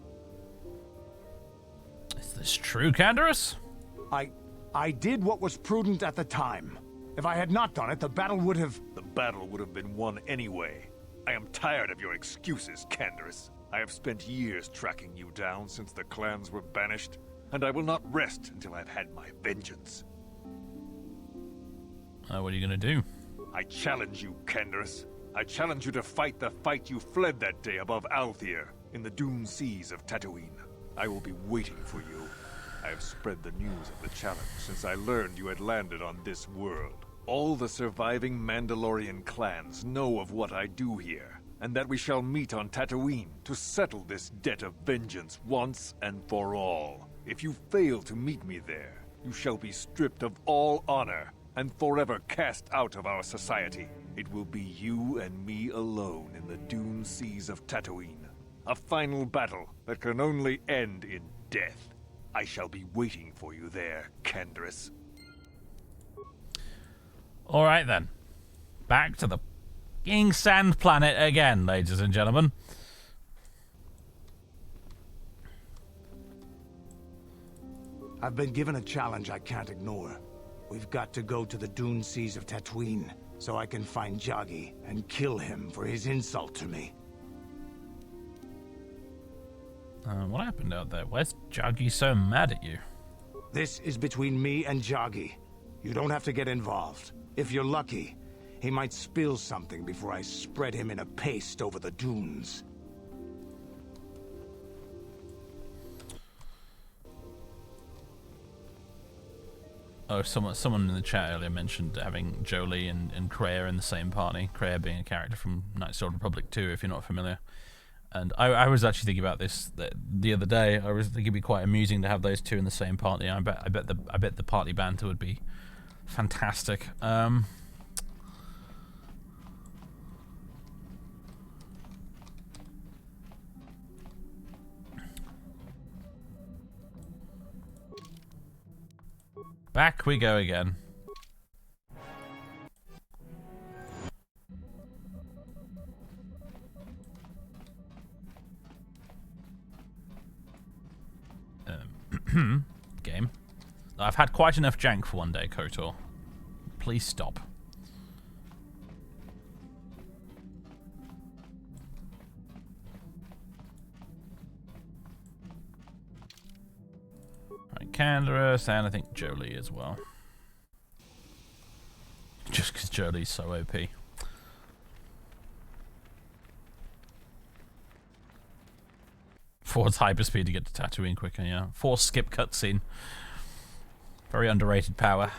Is this true, Canderous? I did what was prudent at the time. If I had not done it, the battle would have... The battle would have been won anyway. I am tired of your excuses, Canderous. I have spent years tracking you down since the clans were banished, and I will not rest until I've had my vengeance. What are you going to do? I challenge you, Canderous. I challenge you to fight the fight you fled that day above Althir, in the dune seas of Tatooine. I will be waiting for you. I have spread the news of the challenge since I learned you had landed on this world. All the surviving Mandalorian clans know of what I do here, and that we shall meet on Tatooine to settle this debt of vengeance once and for all. If you fail to meet me there, you shall be stripped of all honor and forever cast out of our society. It will be you and me alone in the dune seas of Tatooine. A final battle that can only end in death. I shall be waiting for you there, Canderous. All right, then. Back to the King Sand Planet again, ladies and gentlemen. I've been given a challenge I can't ignore. We've got to go to the dune seas of Tatooine, so I can find Jagi and kill him for his insult to me. What happened out there? Why's Jagi so mad at you? This is between me and Jagi. You don't have to get involved. If you're lucky, he might spill something before I spread him in a paste over the dunes. Oh, someone in the chat earlier mentioned having Jolee and Kreia in the same party. Kreia being a character from Knights of the Old Republic 2, if you're not familiar. And I was actually thinking about this the other day. I was thinking it'd be quite amusing to have those two in the same party. I bet the party banter would be fantastic. Back we go again. Game. I've had quite enough jank for one day, KOTOR. Please stop. Right, Canderous, and I think Jolee as well. Just because Jolee's so OP. Force hyperspeed to get to Tatooine quicker, yeah. Force skip cutscene. Very underrated power.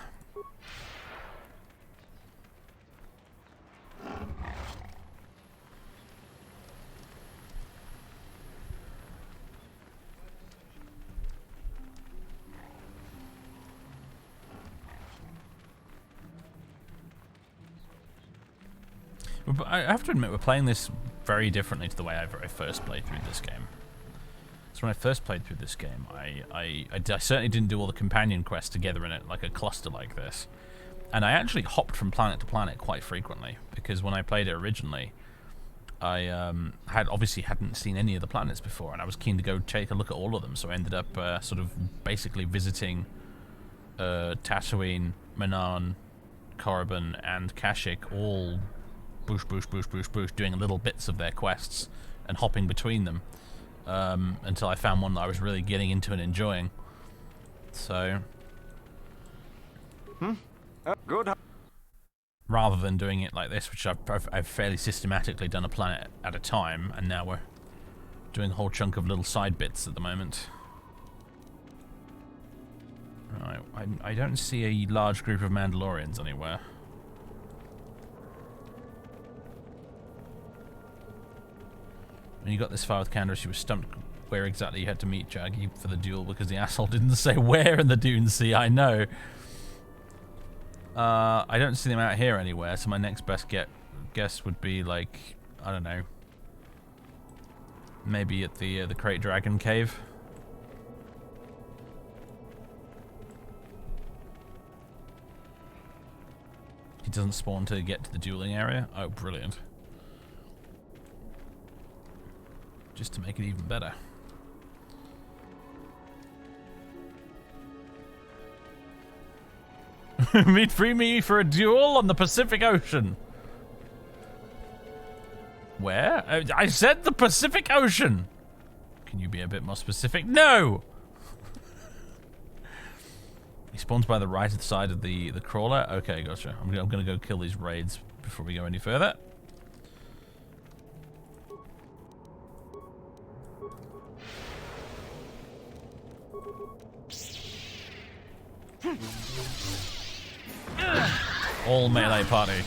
But I have to admit, we're playing this very differently to the way I first played through this game. So when I first played through this game, I certainly didn't do all the companion quests together in it, like a cluster like this. And I actually hopped from planet to planet quite frequently, because when I played it originally, I obviously hadn't seen any of the planets before, and I was keen to go take a look at all of them, so I ended up sort of basically visiting Tatooine, Manaan, Korriban, and Kashyyyk, all boosh, doing little bits of their quests and hopping between them until I found one that I was really getting into and enjoying. So, Good. rather than doing it like this, which I've fairly systematically done a planet at a time, and now we're doing a whole chunk of little side bits at the moment. Right, I don't see a large group of Mandalorians anywhere. When you got this far with Canderous, you were stumped where exactly you had to meet Jagi for the duel because the asshole didn't say where in the Dune Sea. I know. I don't see them out here anywhere, so my next best guess would be like, I don't know, maybe at the Crate Dragon Cave. He doesn't spawn to get to the dueling area. Oh, brilliant. Just to make it even better. Meet free me for a duel on the Pacific Ocean. Where? I said the Pacific Ocean. Can you be a bit more specific? No! He spawns by the right side of the crawler. Okay, gotcha. I'm gonna go kill these raids before we go any further. All melee party.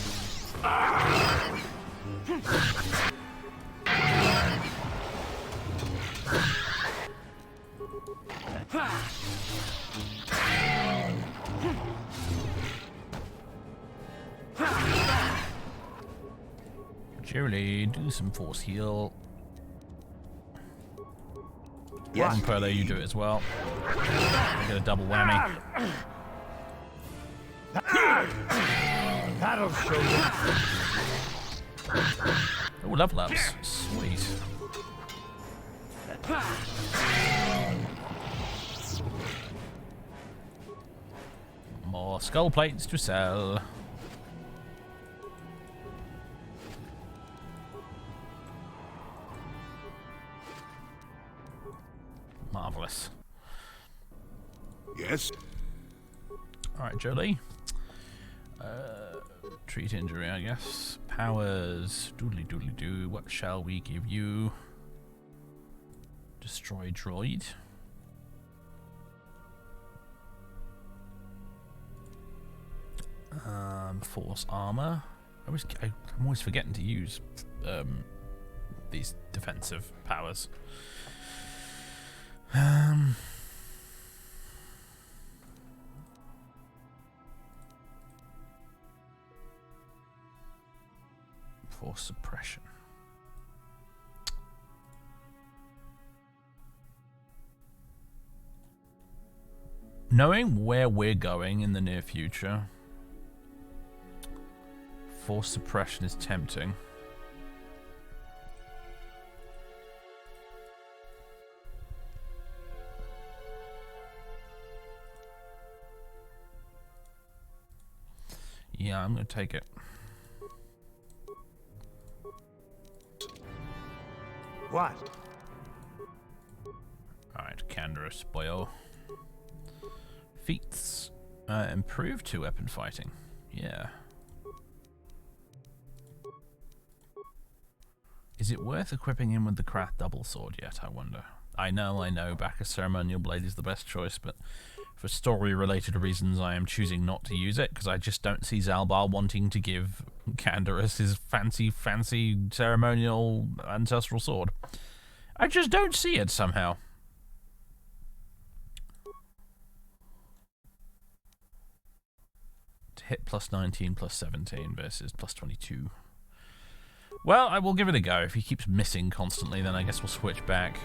Jolee, do some force heal. Yes. And Polo, you do it as well. You get a double whammy. That'll show you. Oh, level ups. Sweet. More skull plates to sell. Marvelous. Yes? Alright, Jolee. Treat injury, I guess. Powers. Doodly doodly doo. What shall we give you? Destroy droid. Force armor. I'm always forgetting to use these defensive powers. Force suppression. Knowing where we're going in the near future, force suppression is tempting. Yeah, I'm going to take it. What? Alright, Canderous, boyo. Feats. Improved to weapon fighting. Yeah. Is it worth equipping him with the craft double sword yet, I wonder? I know, back a ceremonial blade is the best choice, but for story-related reasons I am choosing not to use it, because I just don't see Zalbar wanting to give Canderous his fancy ceremonial ancestral sword. I just don't see it somehow. To hit plus 19, plus 17 versus plus 22. Well, I will give it a go. If he keeps missing constantly, then I guess we'll switch back.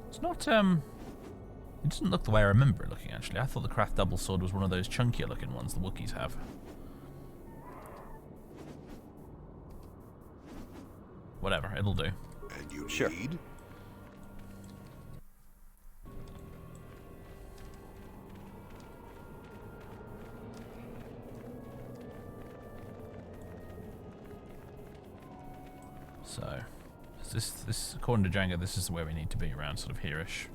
It's not, it doesn't look the way I remember it looking, actually. I thought the craft double sword was one of those chunkier looking ones the Wookiees have. Whatever, it'll do. And you Sure. need? So, this according to Django, this is where we need to be, around sort of here-ish.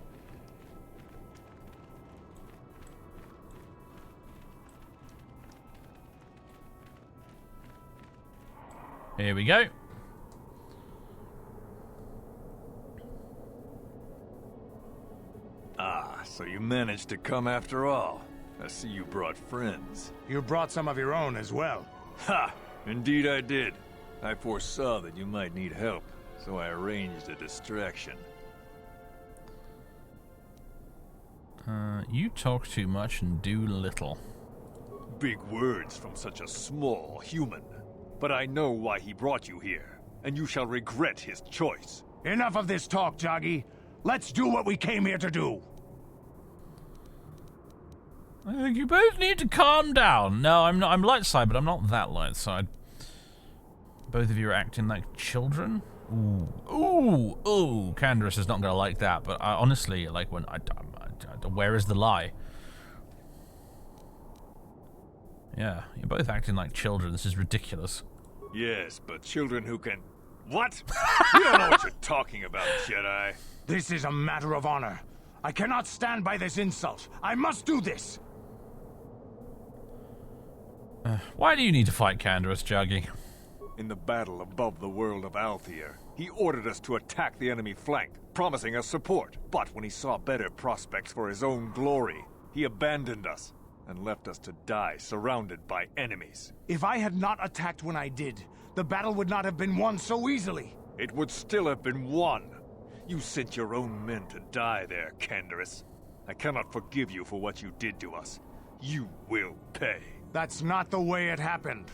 Here we go. Ah, so you managed to come after all. I see you brought friends. You brought some of your own as well. Ha! Indeed I did. I foresaw that you might need help, so I arranged a distraction. You talk too much and do little. Big words from such a small human. But I know why he brought you here, and you shall regret his choice. Enough of this talk, Jagi. Let's do what we came here to do. You both need to calm down. No, I'm not. I'm light side, but I'm not that light side. Both of you are acting like children. Ooh. Canderous is not gonna like that. But I honestly, like, when where is the lie? Yeah, you're both acting like children. This is ridiculous. Yes, but children who can... What? You don't know what you're talking about, Jedi. This is a matter of honor. I cannot stand by this insult. I must do this. Why do you need to fight Canderous, Jagi? In the battle above the world of Althea, he ordered us to attack the enemy flank, promising us support. But when he saw better prospects for his own glory, he abandoned us and left us to die surrounded by enemies. If I had not attacked when I did, the battle would not have been won so easily. It would still have been won. You sent your own men to die there, Canderous. I cannot forgive you for what you did to us. You will pay. That's not the way it happened.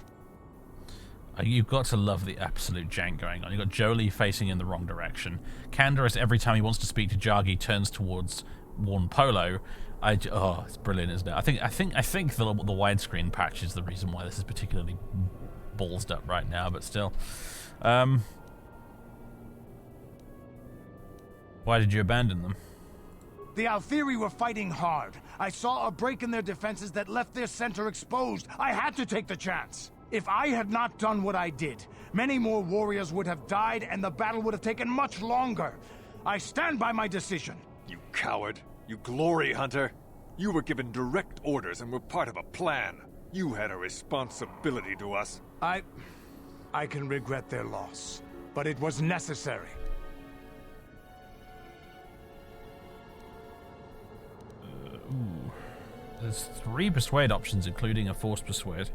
You've got to love the absolute jank going on. You've got Jolee facing in the wrong direction. Canderous, every time he wants to speak to Jagi, turns towards Polo. Oh, it's brilliant, isn't it? I think the widescreen patch is the reason why this is particularly ballsed up right now, but still. Why did you abandon them? The Altheri were fighting hard. I saw a break in their defenses that left their center exposed. I had to take the chance. If I had not done what I did, many more warriors would have died and the battle would have taken much longer. I stand by my decision. You coward. You glory hunter. You were given direct orders and were part of a plan. You had a responsibility to us. I can regret their loss, but it was necessary. There's 3 persuade options, including a force persuade.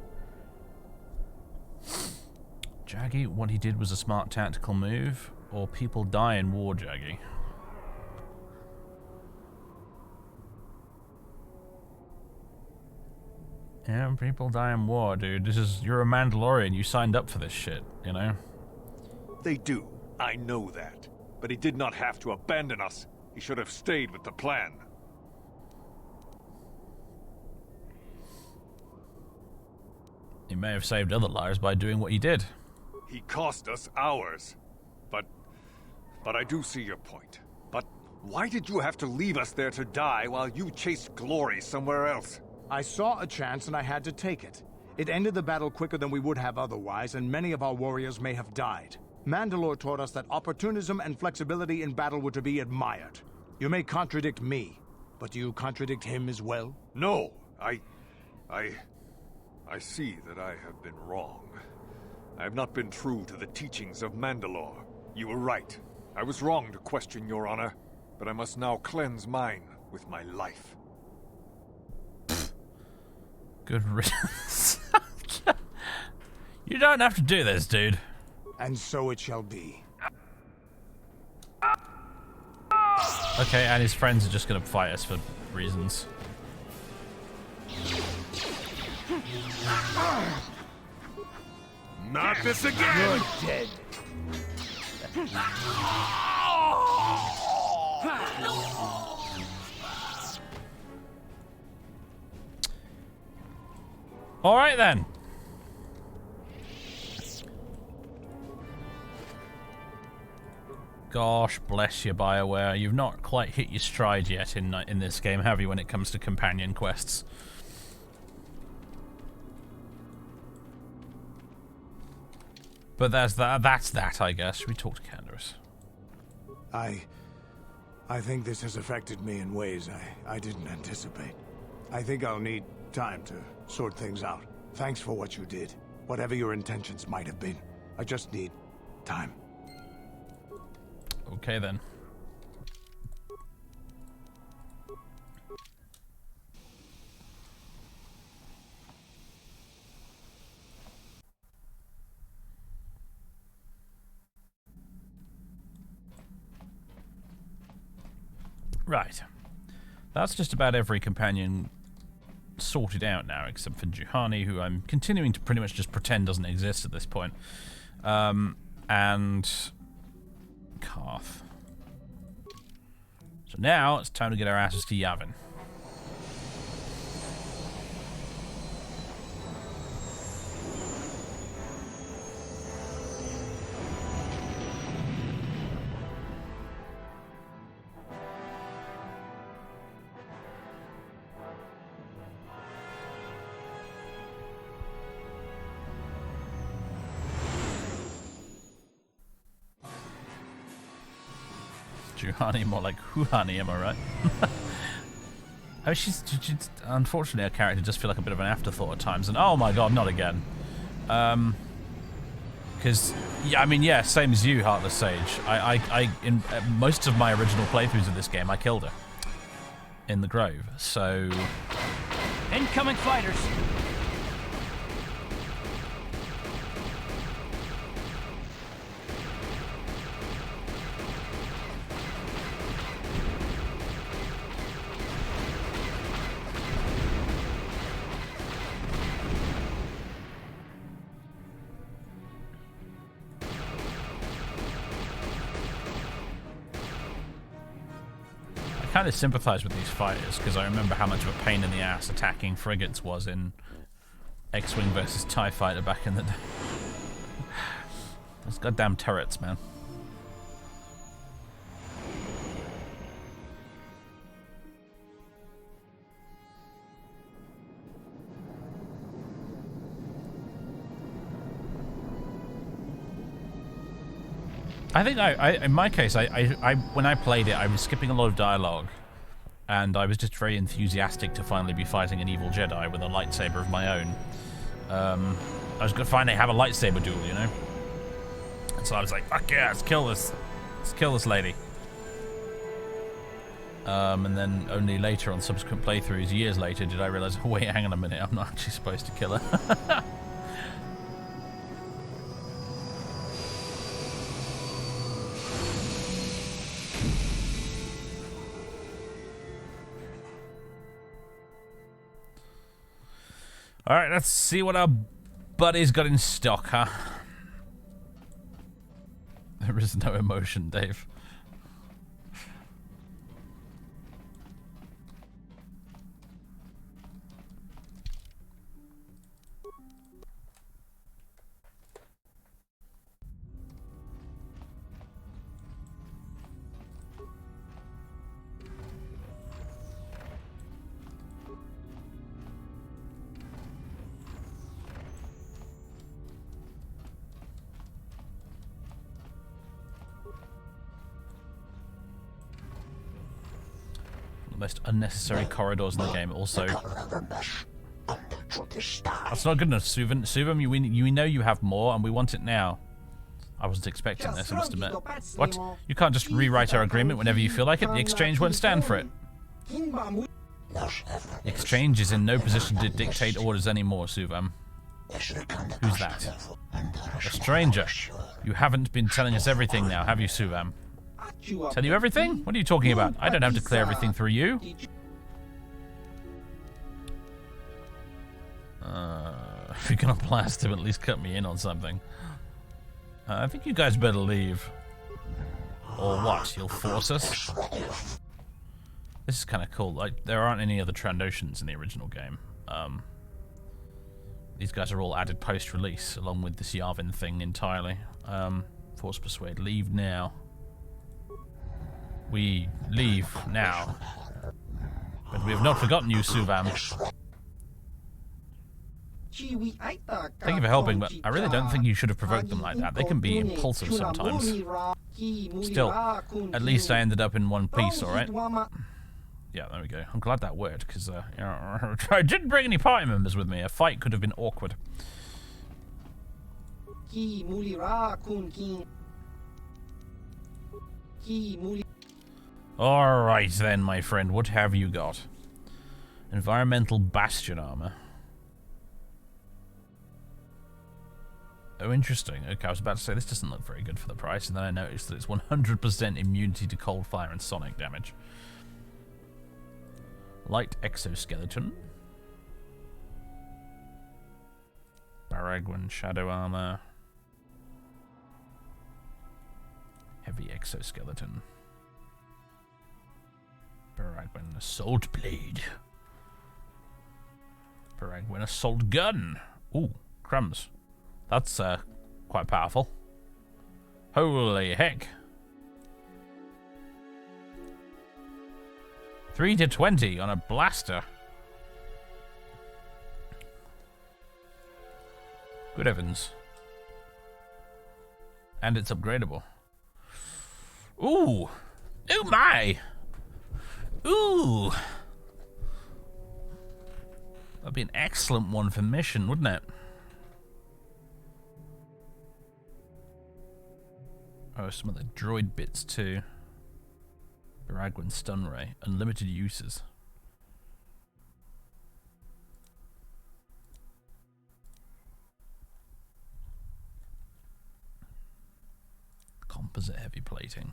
Jagi, what he did was a smart tactical move, or people die in war, Jagi. Yeah, people die in war, dude. You're a Mandalorian. You signed up for this shit, you know? They do. I know that. But he did not have to abandon us. He should have stayed with the plan. He may have saved other lives by doing what he did. He cost us ours. But I do see your point. But why did you have to leave us there to die while you chased glory somewhere else? I saw a chance and I had to take it. It ended the battle quicker than we would have otherwise, and many of our warriors may have died. Mandalore taught us that opportunism and flexibility in battle were to be admired. You may contradict me, but do you contradict him as well? No, I see that I have been wrong. I have not been true to the teachings of Mandalore. You were right. I was wrong to question your honor, but I must now cleanse mine with my life. Good riddance. You don't have to do this, dude. And so it shall be. Okay, and his friends are just gonna fight us for reasons. Not this again! You're dead. All right then. Gosh bless you, BioWare. You've not quite hit your stride yet in this game, have you, when it comes to companion quests? But that's that, I guess. Should we talk to Canderous? I think this has affected me in ways I didn't anticipate. I think I'll need time to sort things out. Thanks for what you did. Whatever your intentions might have been. I just need time. Okay then. Right. That's just about every companion sorted out now, except for Juhani, who I'm continuing to pretty much just pretend doesn't exist at this point. And Karth. So now it's time to get our asses to Yavin. Juhani, more like Huhani, am I right? Oh, she's unfortunately, her character does feel like a bit of an afterthought at times, and oh my god, not again. Because, yeah, I mean, yeah, same as you, Heartless Sage. In most of my original playthroughs of this game, I killed her in the Grove, so... Incoming fighters! I kind of sympathise with these fighters because I remember how much of a pain in the ass attacking frigates was in X-Wing versus TIE Fighter back in the day. Those goddamn turrets, man. I think in my case, when I played it, I was skipping a lot of dialogue, and I was just very enthusiastic to finally be fighting an evil Jedi with a lightsaber of my own. I was going to finally have a lightsaber duel, you know? And so I was like, fuck yeah, let's kill this lady. And then only later on subsequent playthroughs, years later, did I realize, oh wait, hang on a minute, I'm not actually supposed to kill her. Alright, let's see what our buddy's got in stock, huh? There is no emotion, Dave. The most unnecessary corridors in the game. Also, that's not good enough, Suvan. Suvan, you know you have more, and we want it now. I wasn't expecting this, I must admit. What? You can't just rewrite our agreement whenever you feel like it. The exchange won't stand for it. The exchange is in no position to dictate orders anymore, Suvam. Who's that? A stranger. You haven't been telling us everything now, have you, Suvam? Tell you everything? What are you talking about? I don't have to clear everything through you. If you're gonna blast him, at least cut me in on something. I think you guys better leave. Or what? You'll force us? This is kind of cool. Like, there aren't any other Trandoshans in the original game. These guys are all added post-release, along with this Yavin thing entirely. Force persuade. Leave now. We leave now. But we have not forgotten you, Suvam. Thank you for helping, but I really don't think you should have provoked them like that. They can be impulsive sometimes. Still, at least I ended up in one piece, alright? Yeah, there we go. I'm glad that worked, because you know, I didn't bring any party members with me. A fight could have been awkward. Alright then, my friend. What have you got? Environmental bastion armor. Oh, interesting. Okay, I was about to say this doesn't look very good for the price, and then I noticed that it's 100% immunity to cold fire and sonic damage. Light exoskeleton. Baragwan shadow armor. Heavy exoskeleton. Baragwan assault blade. Baragwan assault gun. Ooh, crumbs. That's quite powerful. Holy heck. 3 to 20 on a blaster. Good heavens. And it's upgradable. Ooh. Oh my. Ooh. That'd be an excellent one for mission, wouldn't it? Oh, some of the droid bits too. Baragwan stun ray. Unlimited uses. Composite heavy plating.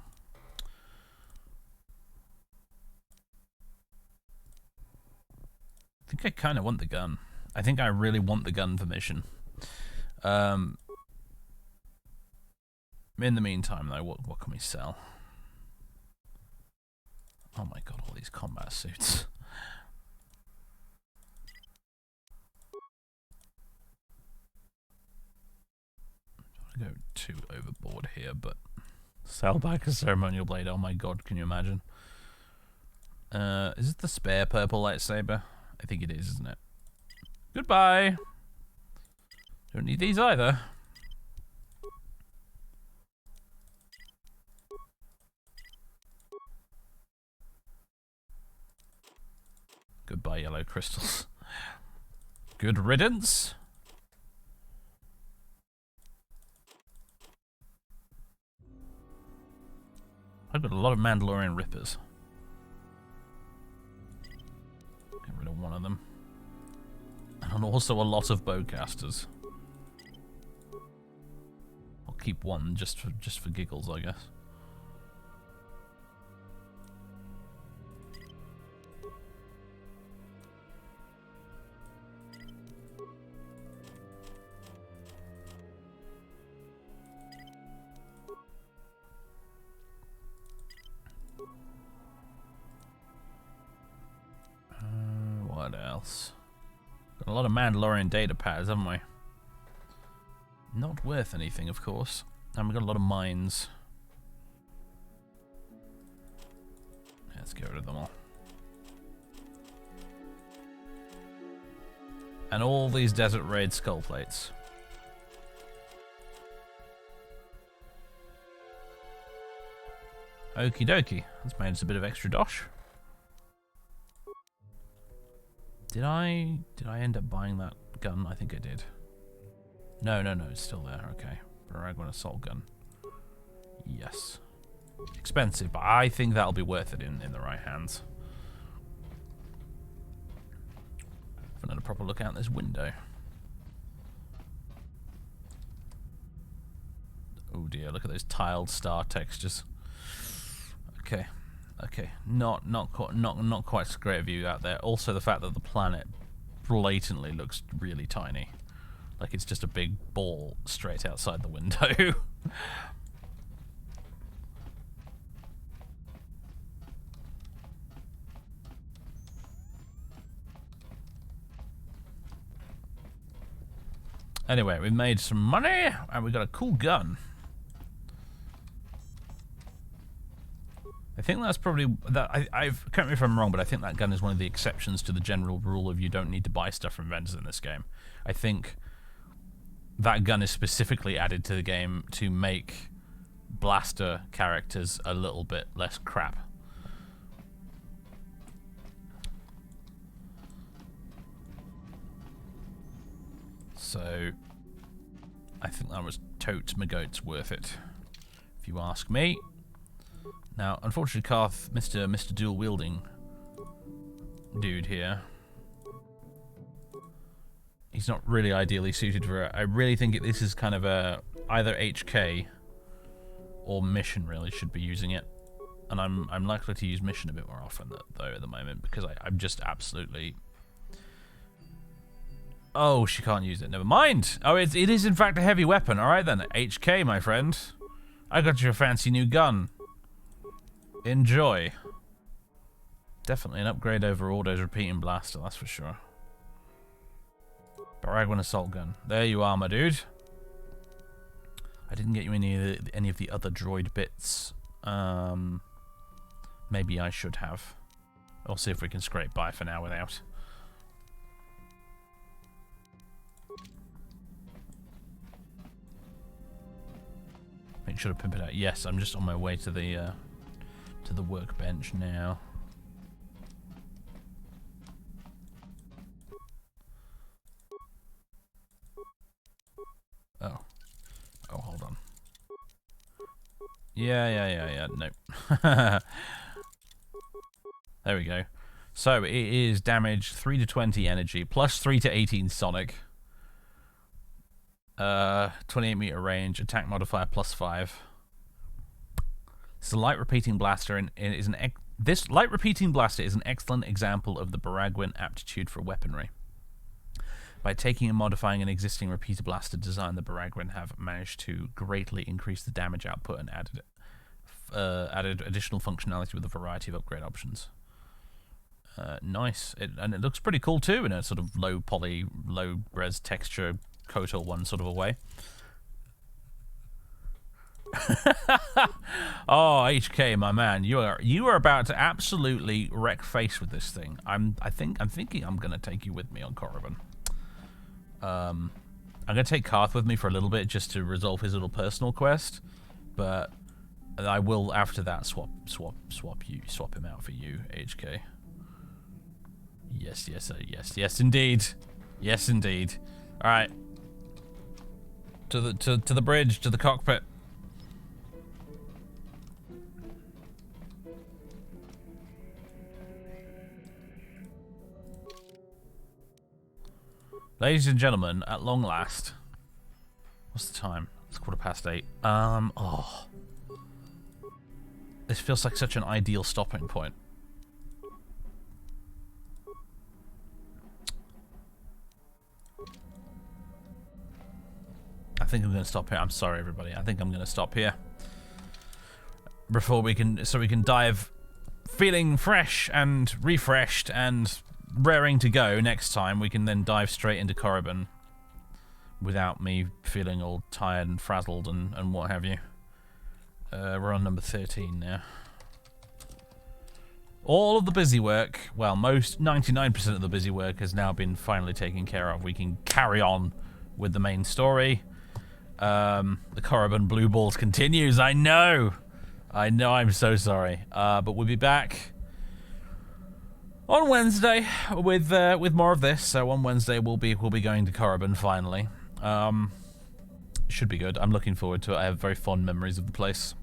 I think I kind of want the gun. I think I really want the gun for mission. In the meantime, though, what can we sell? Oh my god, all these combat suits. I don't want to go too overboard here, but sell back a ceremonial blade. Oh my god, can you imagine? Is it the spare purple lightsaber? I think it is, isn't it? Goodbye. Don't need these either. Goodbye, yellow crystals. Good riddance. I've got a lot of Mandalorian rippers. Get rid of one of them. And also a lot of bowcasters. I'll keep one just for giggles, I guess. else? Got a lot of Mandalorian data pads, haven't we? Not worth anything, of course. And we've got a lot of mines. Let's get rid of them all. And all these Desert Raid skull plates. Okie dokie. That's made us a bit of extra dosh. Did I end up buying that gun? I think I did. No, it's still there. Okay. Baraguan assault gun. Yes. Expensive, but I think that'll be worth it in the right hands. I've had a proper look out this window. Oh dear, look at those tiled star textures. Okay. Not quite so great a view out there. Also the fact that the planet blatantly looks really tiny. Like it's just a big ball straight outside the window. Anyway, we've made some money and we've got a cool gun. I think that's probably that. I've correct me if I'm wrong, but I think that gun is one of the exceptions to the general rule of you don't need to buy stuff from vendors in this game. I think that gun is specifically added to the game to make blaster characters a little bit less crap. So I think that was totes my goats worth it, if you ask me. Now, unfortunately, Karth, Mr. Dual Wielding dude here, he's not really ideally suited for it. I really think this is kind of a either HK or Mission really should be using it, and I'm likely to use Mission a bit more often though at the moment because I'm just absolutely. Oh, she can't use it. Never mind. Oh, it is in fact a heavy weapon. All right then, HK, my friend. I got you a fancy new gun. Enjoy. Definitely an upgrade over Ordo's repeating blaster, that's for sure. Baraguan assault gun. There you are, my dude. I didn't get you any of the other droid bits. Maybe I should have. We'll see if we can scrape by for now without. Make sure to pimp it out. Yes, I'm just on my way to the workbench now. Oh, hold on. Yeah. Nope. There we go. So it is damage 3 to 20 energy plus 3 to 18 sonic. 28 meter range, attack modifier plus 5. It's a light repeating blaster, and this light repeating blaster is an excellent example of the Baraguan aptitude for weaponry. By taking and modifying an existing repeater blaster design, the Baraguan have managed to greatly increase the damage output and added additional functionality with a variety of upgrade options. Nice, and it looks pretty cool too in a sort of low poly, low res texture KOTOR 1 sort of a way. Oh, HK, my man, you are about to absolutely wreck face with this thing. I'm thinking I'm gonna take you with me on Korriban. I'm gonna take Karth with me for a little bit just to resolve his little personal quest, but I will after that swap him out for you, HK. Yes, indeed. Yes, indeed. All right. To the bridge, to the cockpit. Ladies and gentlemen, at long last. What's the time? It's 8:15. Oh. This feels like such an ideal stopping point. I think I'm going to stop here. I'm sorry, everybody. I think I'm going to stop here before we can dive, feeling fresh and refreshed and raring to go next time, we can then dive straight into Korriban without me feeling all tired and frazzled and what have you. We're on number 13 now. All of the busy work, well, 99% of the busy work has now been finally taken care of. We can carry on with the main story. The Korriban Blue Balls continues. I know, I'm so sorry. But we'll be back on Wednesday with more of this. So on Wednesday we'll be going to Korriban finally. Should be good. I'm looking forward to it. I have very fond memories of the place.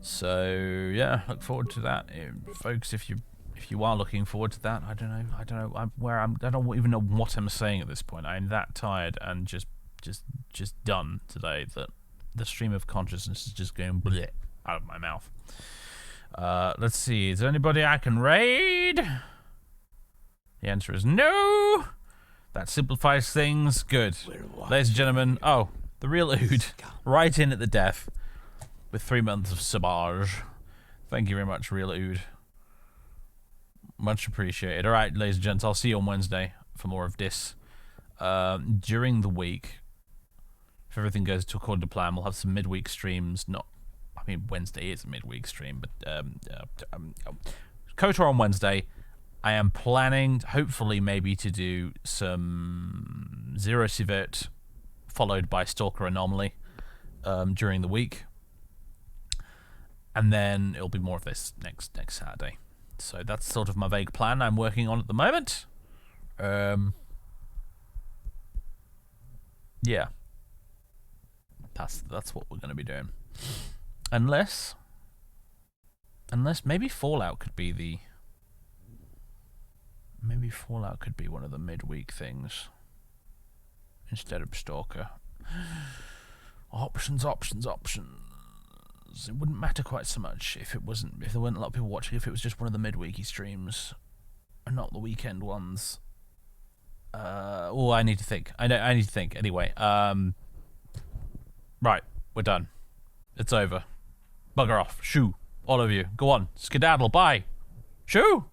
So yeah, look forward to that, folks. If you are looking forward to that, I don't know. I don't even know what I'm saying at this point. I'm that tired and just done today that the stream of consciousness is just going bleh out of my mouth. Let's see. Is there anybody I can raid? The answer is no. That simplifies things. Good. Ladies and gentlemen, the real Ood, right in at the death. With 3 months of sabage. Thank you very much, Real Ood. Much appreciated. Alright, ladies and gents, I'll see you on Wednesday for more of this. During the week, if everything goes according to plan, we'll have some midweek streams. Wednesday is a midweek stream, but KOTOR on Wednesday. I am planning, hopefully, maybe to do some Zero Sievert, followed by Stalker Anomaly during the week. And then it'll be more of this next Saturday. So that's sort of my vague plan I'm working on at the moment. Yeah. That's what we're going to be doing. Unless maybe Fallout could be one of the midweek things instead of Stalker. Options. It wouldn't matter quite so much if there weren't a lot of people watching, if it was just one of the midweeky streams and not the weekend ones. I need to think. I need to think. Anyway, right, we're done. It's over. Bugger off. Shoo. All of you. Go on. Skedaddle. Bye. Shoo.